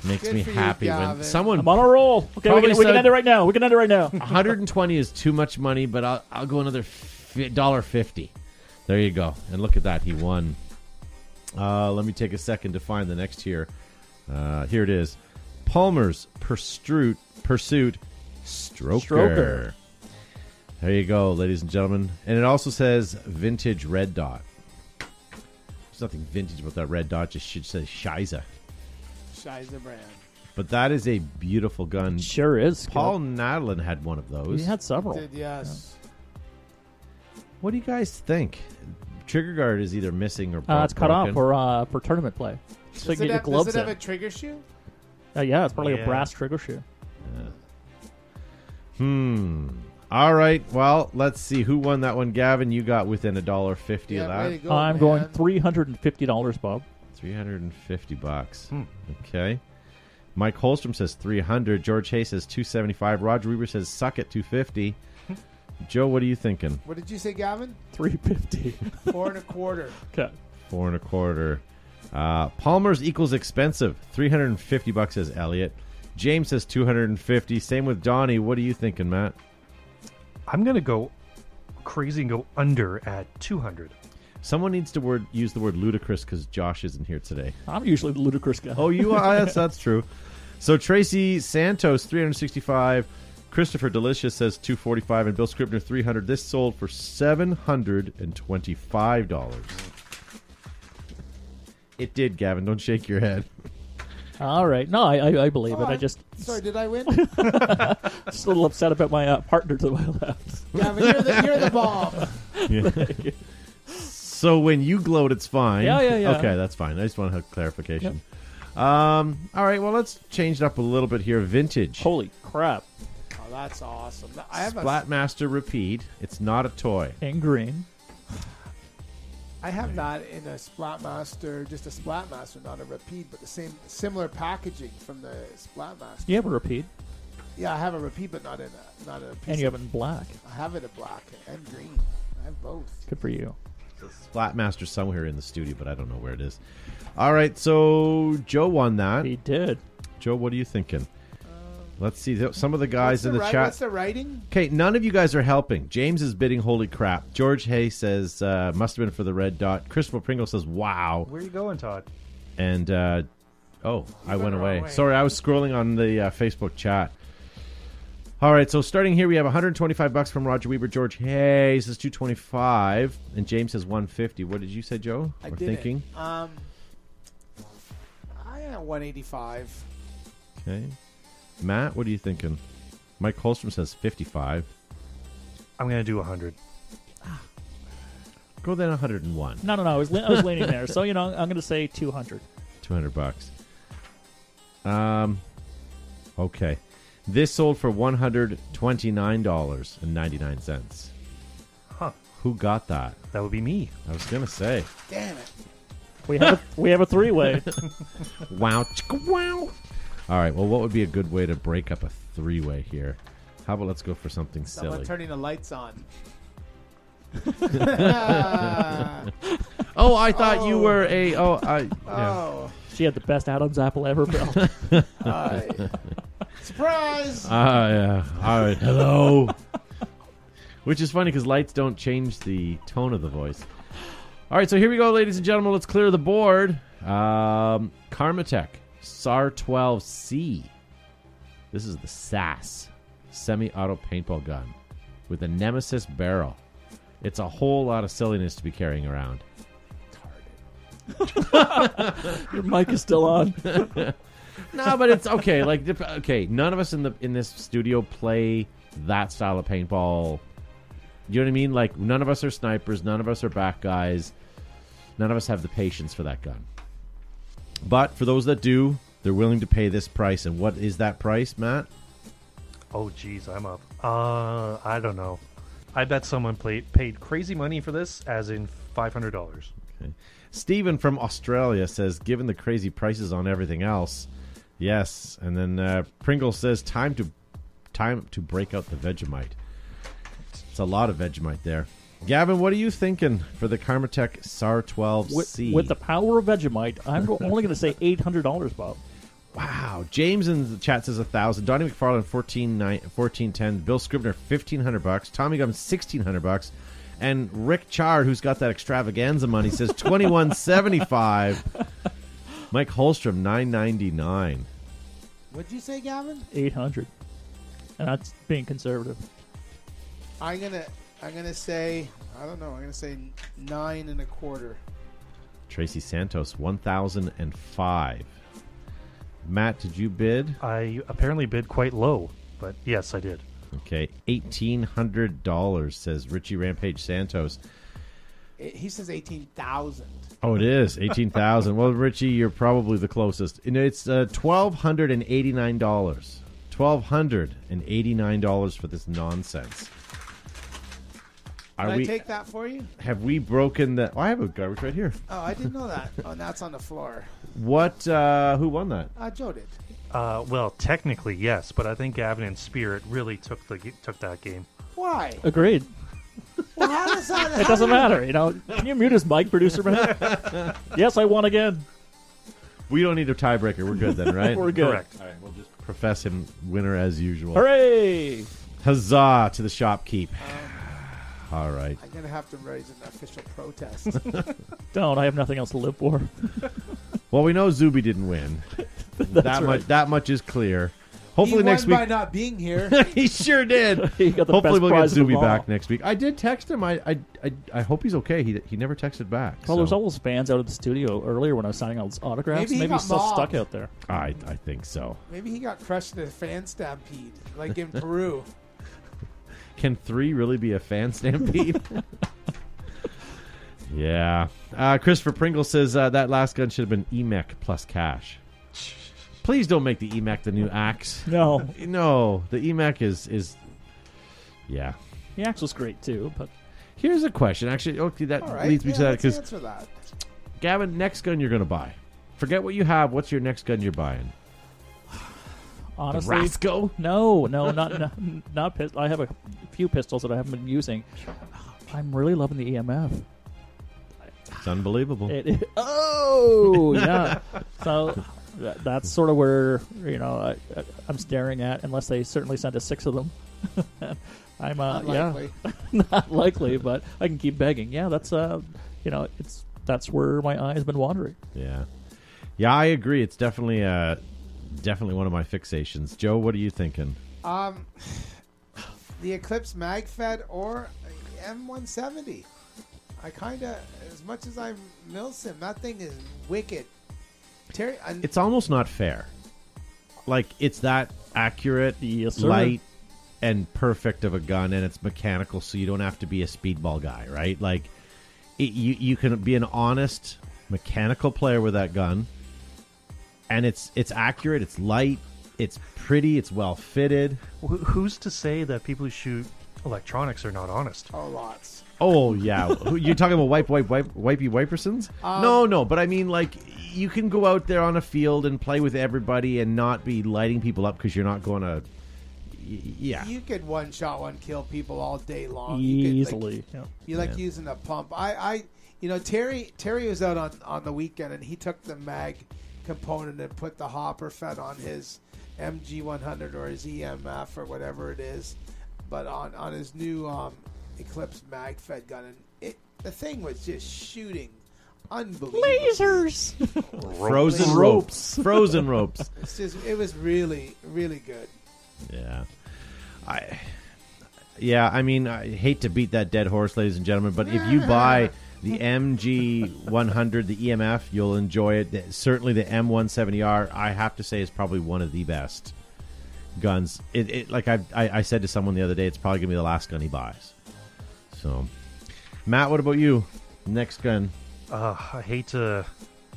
Makes Good me for you, happy when Gavin. someone. I'm on a roll. Okay, we Probably can said- end it right now. 120 is too much money, but I'll go another $1.50. There you go. And look at that, he won. Let me take a second to find the next here. Here it is. Palmer's Pursuit Stroker. Stroker. There you go, ladies and gentlemen. And it also says Vintage Red Dot. There's nothing vintage about that red dot. Just should say Shiza. Shiza brand. But that is a beautiful gun. Sure is. Paul Nadlin had one of those. He had several. Did, yes. What do you guys think? Trigger guard is either missing or It's cut off broken. for tournament play. So you Does can it, get your have, gloves does it have in. a trigger shoe? Yeah, it's probably Yeah. a brass trigger shoe. All right. Well, let's see who won that one. Gavin, you got within $1.50 Yeah, of way to that. go, I'm man. going $350, Bob. $350. Okay. Mike Holstrom says 300. George Hay says 275. Roger Weaver says suck it 250. Joe, what are you thinking? What did you say, Gavin? $350. 4 1/4. Okay. 4 1/4. Palmer's equals expensive. $350 says Elliot. James says 250. Same with Donnie. What are you thinking, Matt? I'm going to go crazy and go under at 200. Someone needs to use the word ludicrous because Josh isn't here today. I'm usually the ludicrous guy. Oh, you are? That's true. So Tracy Santos, 365. Christopher Delicious says 245. And Bill Scribner, 300. This sold for $725. It did, Gavin. Don't shake your head. All right. No, I believe it. I just Sorry, did I win? just a little upset about my partner to my left. Gavin, you're the bomb. So when you gloat, it's fine. Yeah. Okay, that's fine. I just want to have clarification. All right, well, let's change it up a little bit here. Vintage. Holy crap. Oh, that's awesome. I have Splatmaster Repeat. It's not a toy. In green. I have that in a Splatmaster, just a Splatmaster, not a Repeat, but the similar packaging from the Splatmaster. You have a repeat, Yeah, I have a Repeat, but not a piece. and you have it in black. I have it in black and green. I have both. Good for you. Splatmaster somewhere in the studio, but I don't know where it is. All right, so Joe won that. He did. Joe, what are you thinking? Let's see. Some of the guys in the chat. What's the writing? Okay, none of you guys are helping. James is bidding holy crap. George Hay says, must have been for the red dot. Christopher Pringle says, wow. Where are you going, Todd? And, I went the wrong away. way. Sorry, I was scrolling on the Facebook chat. All right, so starting here, we have $125 from Roger Weber. George Hay says $225, and James says $150. What did you say, Joe? I Or did thinking? it. I am $185. Okay. Matt, what are you thinking? Mike Holstrom says 55. I'm going to do 100. Go then 101. No. I was leaning there. So, I'm going to say 200. $200. Okay. This sold for $129.99. Huh. Who got that? That would be me. I was gonna say. Damn it. We have a three-way. Wow. Chicka, wow. All right. Well, what would be a good way to break up a three-way here? How about let's go for something Someone silly? turning the lights on. Oh, I thought you were a. Oh. She had the best Adam's apple ever built. Surprise! Yeah. All right. Hello. Which is funny because lights don't change the tone of the voice. All right, so here we go, ladies and gentlemen. Let's clear the board. Karmatech SAR 12C. This is the SAS semi-auto paintball gun with a Nemesis barrel. It's a whole lot of silliness to be carrying around. Your mic is still on. No, but it's okay. Okay, none of us in this studio play that style of paintball. You know what I mean? Like, none of us are snipers. None of us are back guys. None of us have the patience for that gun. But for those that do, they're willing to pay this price. And what is that price, Matt? Oh, geez, I'm up. I don't know. I bet someone paid crazy money for this, as in $500. Okay. Stephen from Australia says, given the crazy prices on everything else, yes. And then Pringle says, time to break out the Vegemite. It's a lot of Vegemite there. Gavin, what are you thinking for the Karmatech SAR 12C? With the power of Vegemite, I'm only going to say $800, Bob. Wow. James in the chat says 1,000. Donnie McFarlane $1410. Bill Scribner $1,500. Tommy Gum $1,600. And Rick Chard, who's got that extravaganza money, says $21.75. Mike Holstrom $9.99. What'd you say, Gavin? 800, and that's being conservative. I'm gonna say, I don't know. I'm gonna say 9 1/4. Tracy Santos $1,005. Matt, did you bid? I apparently bid quite low, but yes, I did. Okay, $1,800, says Richie Rampage Santos. He says 18,000. Oh, it is 18,000. Well, Richie, you're probably the closest. It's $1,289. $1,289 for this nonsense. Can I take that for you? Have we broken the? Oh, I have a garbage right here. Oh, I didn't know that. Oh, now it's on the floor. What? Who won that? Joe did. Well, technically, yes, but I think Gavin and Spirit really took that game. Why? Agreed. Well, how does that? It doesn't matter, Can you mute his mic, producer man? Yes, I won again. We don't need a tiebreaker. We're good then, right? We're good. Correct. All right, we'll just profess him winner as usual. Hooray! Huzzah to the shopkeep. All right. I'm gonna have to raise an official protest. Don't. I have nothing else to live for. Well, we know Zuby didn't win. That much is clear. Hopefully he next won week. by not being here. He sure did. He got the Hopefully best we'll get prize of Zuby them all. back next week. I did text him. I hope he's okay. He never texted back. Well, so. there's all those fans out of the studio earlier when I was signing all those autographs. Maybe he got he's still mobbed. stuck out there. I think so. Maybe he got crushed in a fan stampede, like in Peru. Can 3 really be a fan stampede? Yeah. Christopher Pringle says that last gun should have been EMEC plus cash. Please don't make the EMEC the new axe. No. No, the EMEC is yeah. The axe was great, too, but Here's a question. Actually, okay, that All right. leads me to that let's because answer that. Gavin, next gun you're going to buy. Forget what you have. What's your next gun you're buying? Honestly, Rasco? no, not pistol. I have a few pistols that I haven't been using. I'm really loving the EMF. It's unbelievable. Oh, yeah. So that's sort of where I'm staring at. Unless they certainly send us 6 of them. I'm Likely. not likely, but I can keep begging. Yeah, that's that's where my eye has been wandering. Yeah, I agree. It's definitely one of my fixations. Joe, what are you thinking? The Eclipse MagFed or M170. I kind of, as much as I'm Milsim, that thing is wicked. Terry, It's almost not fair. Like, it's that accurate, Yes, sir. light, and perfect of a gun, and it's mechanical, so you don't have to be a speedball guy, right? Like, you can be an honest mechanical player with that gun, and it's accurate, it's light, it's pretty, it's well fitted. Who's to say that people who shoot electronics are not honest? oh, lots. Oh yeah, you're talking about wipey wipersons? No, but I mean, like, you can go out there on a field and play with everybody and not be lighting people up because you're not going to. Yeah, You could one shot, one kill people all day long. Easily. You like using a pump. Terry was out on the weekend and he took the mag component and put the hopper fed on his MG100 or his EMF or whatever it is, but on his new Eclipse mag fed gun, and the thing was just shooting unbelievable Lasers. frozen ropes. It was really, really good. Yeah. I mean, I hate to beat that dead horse, ladies and gentlemen, but if you buy the MG100, the EMF, you'll enjoy it. Certainly the M170R, I have to say, is probably one of the best guns. Like I said to someone the other day, it's probably going to be the last gun he buys. So, Matt, what about you? Next gun. I hate to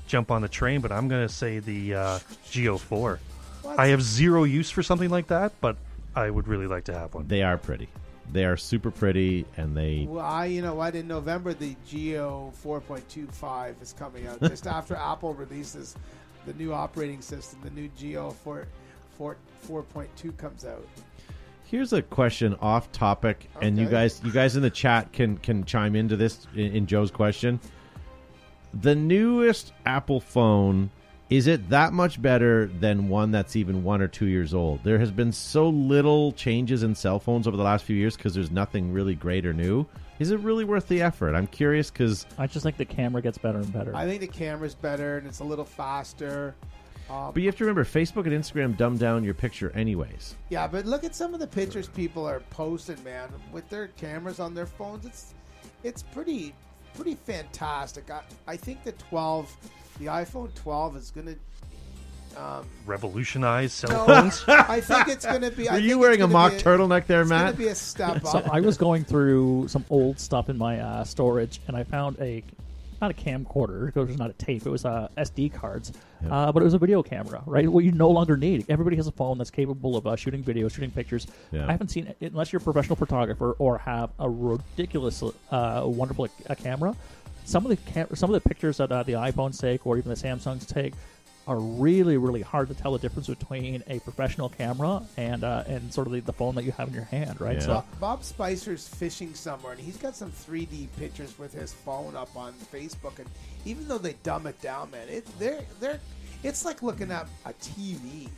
jump on the train, but I'm going to say the Go4. What? I have zero use for something like that, but I would really like to have one. They are pretty. They are super pretty, and they... Well, you know what? In November, the Geo 4.25 is coming out. Just after Apple releases the new operating system, the new Geo 4.2 comes out. Here's a question off topic, and you guys in the chat can chime into this in Joe's question. The newest Apple phone, is it that much better than one that's even 1 or 2 years old? There has been so little changes in cell phones over the last few years because there's nothing really great or new. Is it really worth the effort? I'm curious because... I just think the camera gets better and better. I think the camera's better and it's a little faster. But you have to remember, Facebook and Instagram dumb down your picture anyways. Yeah, but look at some of the pictures people are posting, man, with their cameras on their phones. It's pretty fantastic. I think the iPhone 12 is going to revolutionize cell phones. I think it's going to be. Were you wearing a mock turtleneck there, It's Matt? going to be a step up. So I was going through some old stuff in my storage, and I found not a camcorder, because it was not a tape, it was SD cards, but it was a video camera, right? What you no longer need. Everybody has a phone that's capable of shooting video, shooting pictures. Yeah. I haven't seen it, unless you're a professional photographer or have a ridiculous, wonderful camera. Some of the pictures that the iPhones take, or even the Samsungs take, are really, really hard to tell the difference between a professional camera and sort of the phone that you have in your hand, right? Yeah. So Bob Spicer's fishing somewhere, and he's got some 3D pictures with his phone up on Facebook. And even though they dumb it down, man, it's like looking at a TV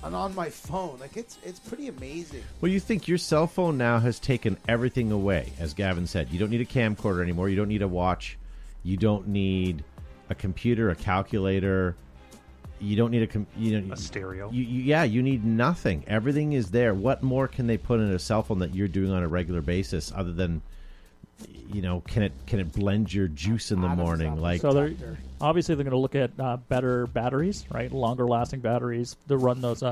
and on my phone. Like it's pretty amazing. Well, you think your cell phone now has taken everything away, as Gavin said. You don't need a camcorder anymore. You don't need a watch. You don't need a computer, a calculator. You don't need a stereo. You need nothing. Everything is there. What more can they put in a cell phone that you're doing on a regular basis, other than, can it blend your juice in the morning? Like, so they're going to look at better batteries, right? Longer lasting batteries to run those.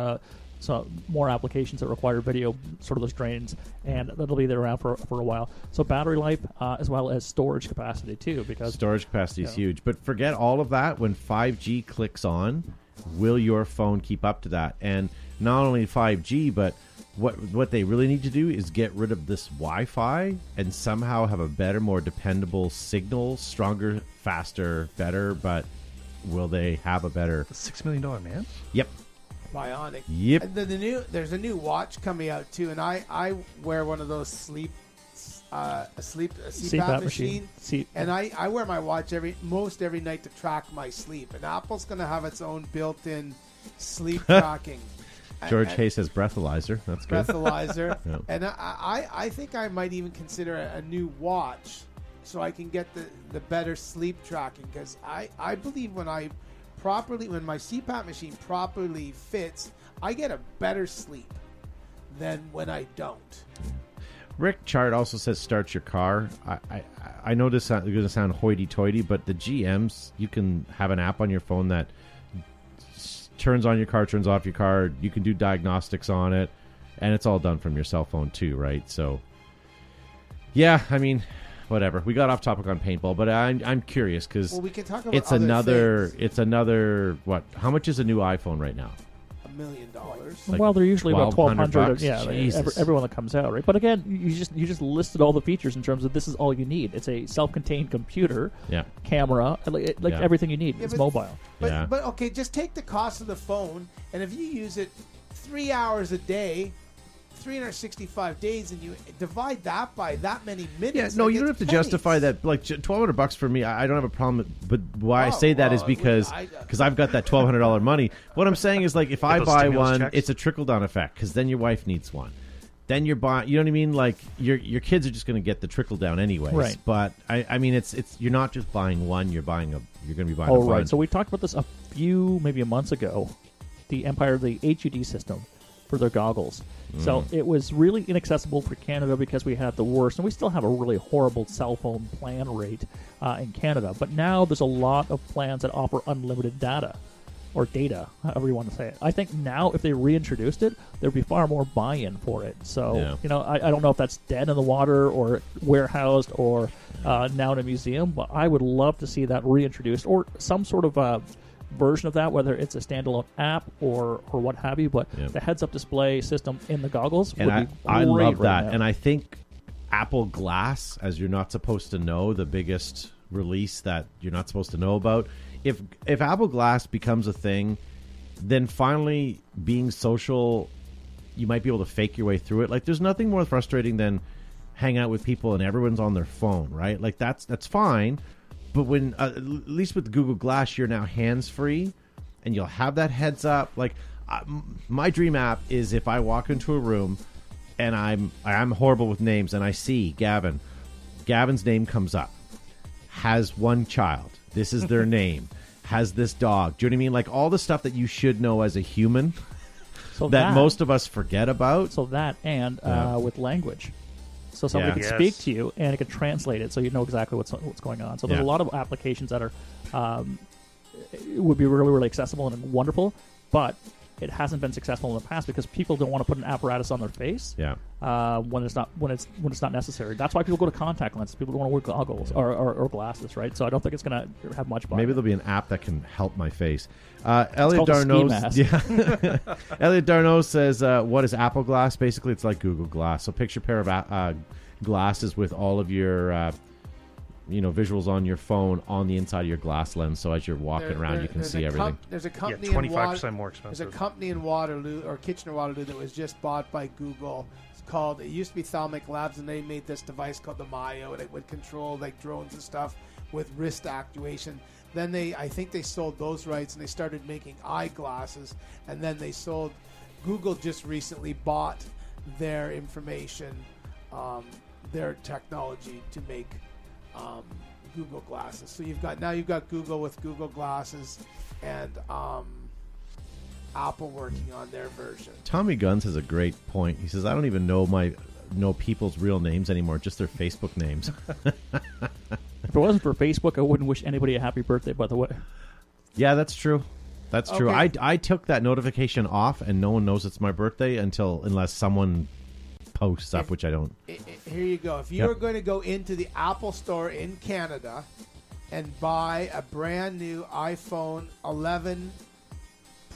So more applications that require video, sort of those drains, and that'll be there around for a while. So battery life, as well as storage capacity too, because storage capacity is huge. But forget all of that. When 5G clicks on, will your phone keep up to that? And not only 5G, but what they really need to do is get rid of this Wi-Fi and somehow have a better, more dependable signal, stronger, faster, better. But will they have a better? The $6 million man. Yep. Bionic. Yep. And there's a new watch coming out too, and I wear one of those a CPAP machine. And I wear my watch most every night to track my sleep. And Apple's going to have its own built-in sleep tracking. George Hayes says breathalyzer. That's good. Breathalyzer. Yeah. And I think I might even consider a new watch so I can get the better sleep tracking, because I believe when my CPAP machine properly fits, I get a better sleep than when I don't. Rick Chart also says start your car. I know this is going to sound hoity-toity, but the GMs, you can have an app on your phone that turns on your car, turns off your car. You can do diagnostics on it, and it's all done from your cell phone too, right? So, yeah, I mean, whatever. We got off topic on paintball, but I'm curious because we can talk about it's another what? How much is a new iPhone right now? $1 million. Like well, they're usually about $1,200. Yeah, everyone that comes out, right? But again, you just listed all the features in terms of this is all you need. It's a self-contained computer, camera, everything you need. It's mobile. But okay, just take the cost of the phone, and if you use it 3 hours a day, 365 days, and you divide that by that many minutes. Yeah, no, you don't have to justify that. Like $1,200 for me, I don't have a problem. But why I say that is because I've got that $1,200 money. What I'm saying is, like, if I buy one, checks. It's a trickle down effect, because then your wife needs one. Then you're buying. You know what I mean? Like your kids are just going to get the trickle down anyways. Right. But I mean, it's you're not just buying one. You're going to be buying. Oh, a right. bunch. So we talked about this maybe a month ago. The HUD system for their goggles. So it was really inaccessible for Canada because we had the worst, and we still have a really horrible cell phone plan rate in Canada. But now there's a lot of plans that offer unlimited data, or data, however you want to say it. I think now if they reintroduced it, there'd be far more buy-in for it. So, I don't know if that's dead in the water or warehoused or now in a museum, but I would love to see that reintroduced, or some sort of version of that, whether it's a standalone app or what have you, but the heads-up display system in the goggles would be I great love that. now. And I think Apple Glass, as you're not supposed to know, the biggest release that you're not supposed to know about, if Apple Glass becomes a thing, then finally being social, you might be able to fake your way through it. Like, there's nothing more frustrating than hang out with people and everyone's on their phone, right? Like, that's fine. But when, at least with Google Glass, you're now hands-free, and you'll have that heads up. Like, my dream app is if I walk into a room, and I'm horrible with names, and I see Gavin. Gavin's name comes up. Has one child. This is their name. Has this dog. Do you know what I mean? Like, all the stuff that you should know as a human that most of us forget about. So that, and with language. So somebody can speak to you, and it can translate it, so you know exactly what's going on. So there's a lot of applications that are would be really, really accessible and wonderful, but it hasn't been successful in the past because people don't want to put an apparatus on their face when it's not necessary. That's why people go to contact lenses. People don't want to wear goggles or glasses, right? So I don't think it's going to have much. Maybe there'll be an app that can help my face. Elliot Darno, Elliot Darno says, "What is Apple Glass? Basically, it's like Google Glass. So picture a pair of glasses with all of your." Visuals on your phone on the inside of your glass lens, so as you're walking around, you can see everything. There's a company 25% more expensive. There's a company in Waterloo, or Kitchener-Waterloo, that was just bought by Google. It used to be Thalmic Labs, and they made this device called the Mayo, and it would control like drones and stuff with wrist actuation. Then I think they sold those rights, and they started making eyeglasses, and then Google just recently bought their information, their technology to make Google Glasses. So you've got Google with Google Glasses, and Apple working on their version. Tommy Guns has a great point. He says, "I don't even know people's real names anymore, just their Facebook names." If it wasn't for Facebook, I wouldn't wish anybody a happy birthday, by the way. Yeah, that's true. That's true. Okay. I took that notification off, and no one knows it's my birthday unless someone posts up, which I don't. Here you go. If you're going to go into the Apple Store in Canada and buy a brand new iPhone 11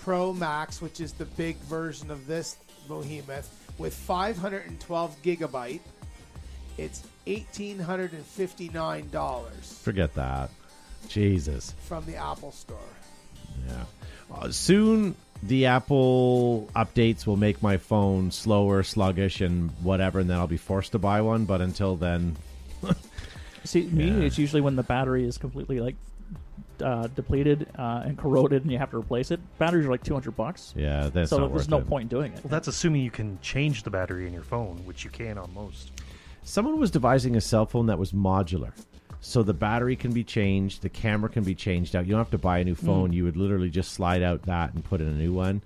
Pro Max, which is the big version of this behemoth, with 512 gigabyte. It's $1,859 Forget that. Jesus. from the Apple Store. Yeah. Soon, the Apple updates will make my phone slower, sluggish, and whatever, and then I'll be forced to buy one. But until then, See, me, Yeah. it's usually when the battery is completely like depleted and corroded, and you have to replace it. Batteries are like $200, yeah, that's so not there's worth no it. point in doing it. Well, that's assuming you can change the battery in your phone, which you can on most. Someone was devising a cell phone that was modular. So the battery can be changed, the camera can be changed out. You don't have to buy a new phone. You would literally just slide out that and put in a new one,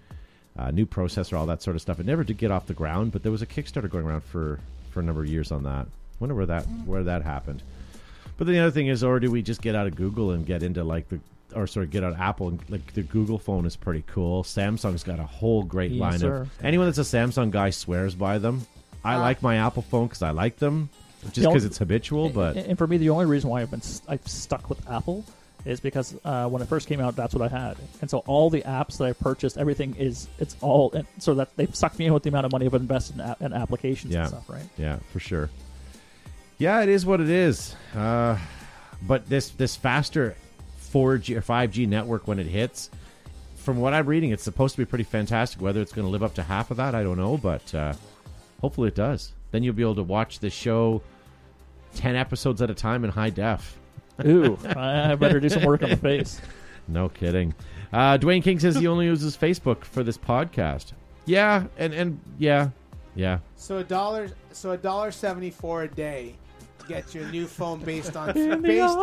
new processor, all that sort of stuff. It never did get off the ground, but there was a Kickstarter going around for a number of years on that. Wonder where that happened. But then the other thing is, or do we just get out of Google and get into get out of Apple, and like the Google phone is pretty cool. Samsung's got a whole great Yes, line sir. of. Anyone that's a Samsung guy swears by them. I like my Apple phone because I like them, just because it's habitual. But And for me, the only reason why I've stuck with Apple is because when it first came out, that's what I had, and so all the apps that I purchased, everything it's all, and so that they've sucked me in with the amount of money I've invested in applications Yeah. and stuff, right? yeah, for sure. Yeah, it is what it is. But this faster 4G or 5G network, when it hits, from what I'm reading, it's supposed to be pretty fantastic. Whether it's going to live up to half of that, I don't know, but hopefully it does. Then you'll be able to watch this show 10 episodes at a time in high def. Ooh, I better do some work on the face. No kidding. Dwayne King says he only uses Facebook for this podcast. Yeah, and yeah. So $1.74 a day gets you a new phone based on In the based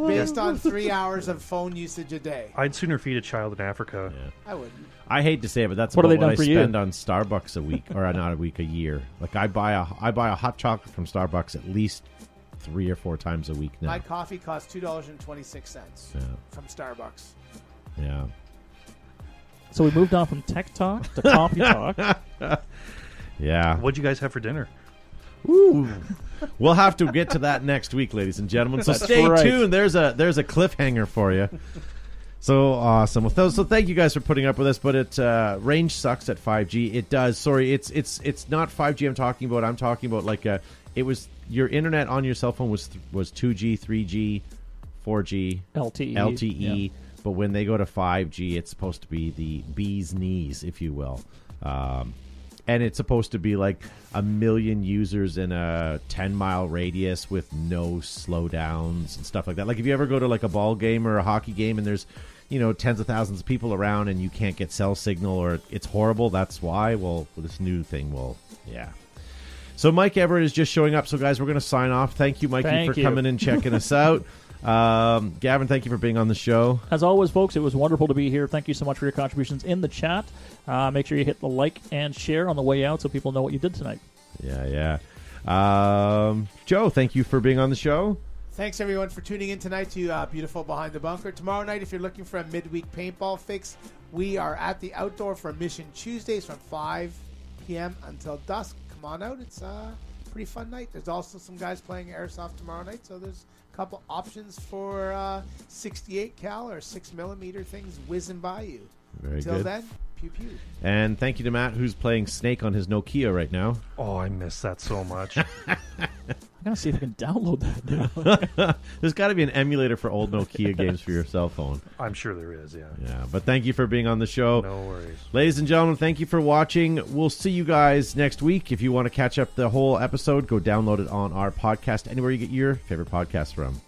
based on 3 hours of phone usage a day. I'd sooner feed a child in Africa. Yeah. I wouldn't. I hate to say it, but that's What have about they what done I for you? spend on Starbucks a week, or not a week, a year. Like I buy a hot chocolate from Starbucks at least 3 or 4 times a week now. My coffee costs $2.26 Yeah. from Starbucks. Yeah. So we moved on from tech talk to coffee talk. Yeah. What'd you guys have for dinner? Ooh. We'll have to get to that next week, ladies and gentlemen. So That's stay right. tuned. There's a cliffhanger for you. So awesome. Well, so thank you guys for putting up with us. But it range sucks at 5G. It does. Sorry, it's not 5G I'm talking about. I'm talking about like it was your internet on your cell phone was 2G, 3G, 4G, LTE. LTE. Yeah. But when they go to 5G, it's supposed to be the bee's knees, if you will. And it's supposed to be like 1 million users in a 10-mile radius with no slowdowns and stuff like that. Like if you ever go to like a ball game or a hockey game and there's, tens of thousands of people around and you can't get cell signal or it's horrible, that's why. Well, this new thing will, yeah. So Mike Everett is just showing up. So guys, we're going to sign off. Thank you, Mikey, Thank for you. coming and checking us out. Gavin, thank you for being on the show. As always, folks, it was wonderful to be here. Thank you so much for your contributions in the chat. Make sure you hit the like and share on the way out so people know what you did tonight. Yeah. Joe, thank you for being on the show. Thanks, everyone, for tuning in tonight to Beautiful Behind the Bunker. Tomorrow night, if you're looking for a midweek paintball fix, we are at the Outdoor for Mission Tuesdays from 5 p.m. until dusk. Come on out. It's a pretty fun night. There's also some guys playing airsoft tomorrow night, so there's a couple options for 68 cal or 6mm things whizzing by you. Very Until good. then, pew pew. And thank you to Matt, who's playing Snake on his Nokia right now. Oh, I miss that so much. I gotta see if I can download that now. There's got to be an emulator for old Nokia games for your cell phone. I'm sure there is, yeah. Yeah, but thank you for being on the show. No worries. Ladies and gentlemen, thank you for watching. We'll see you guys next week. If you want to catch up the whole episode, go download it on our podcast, anywhere you get your favorite podcast from.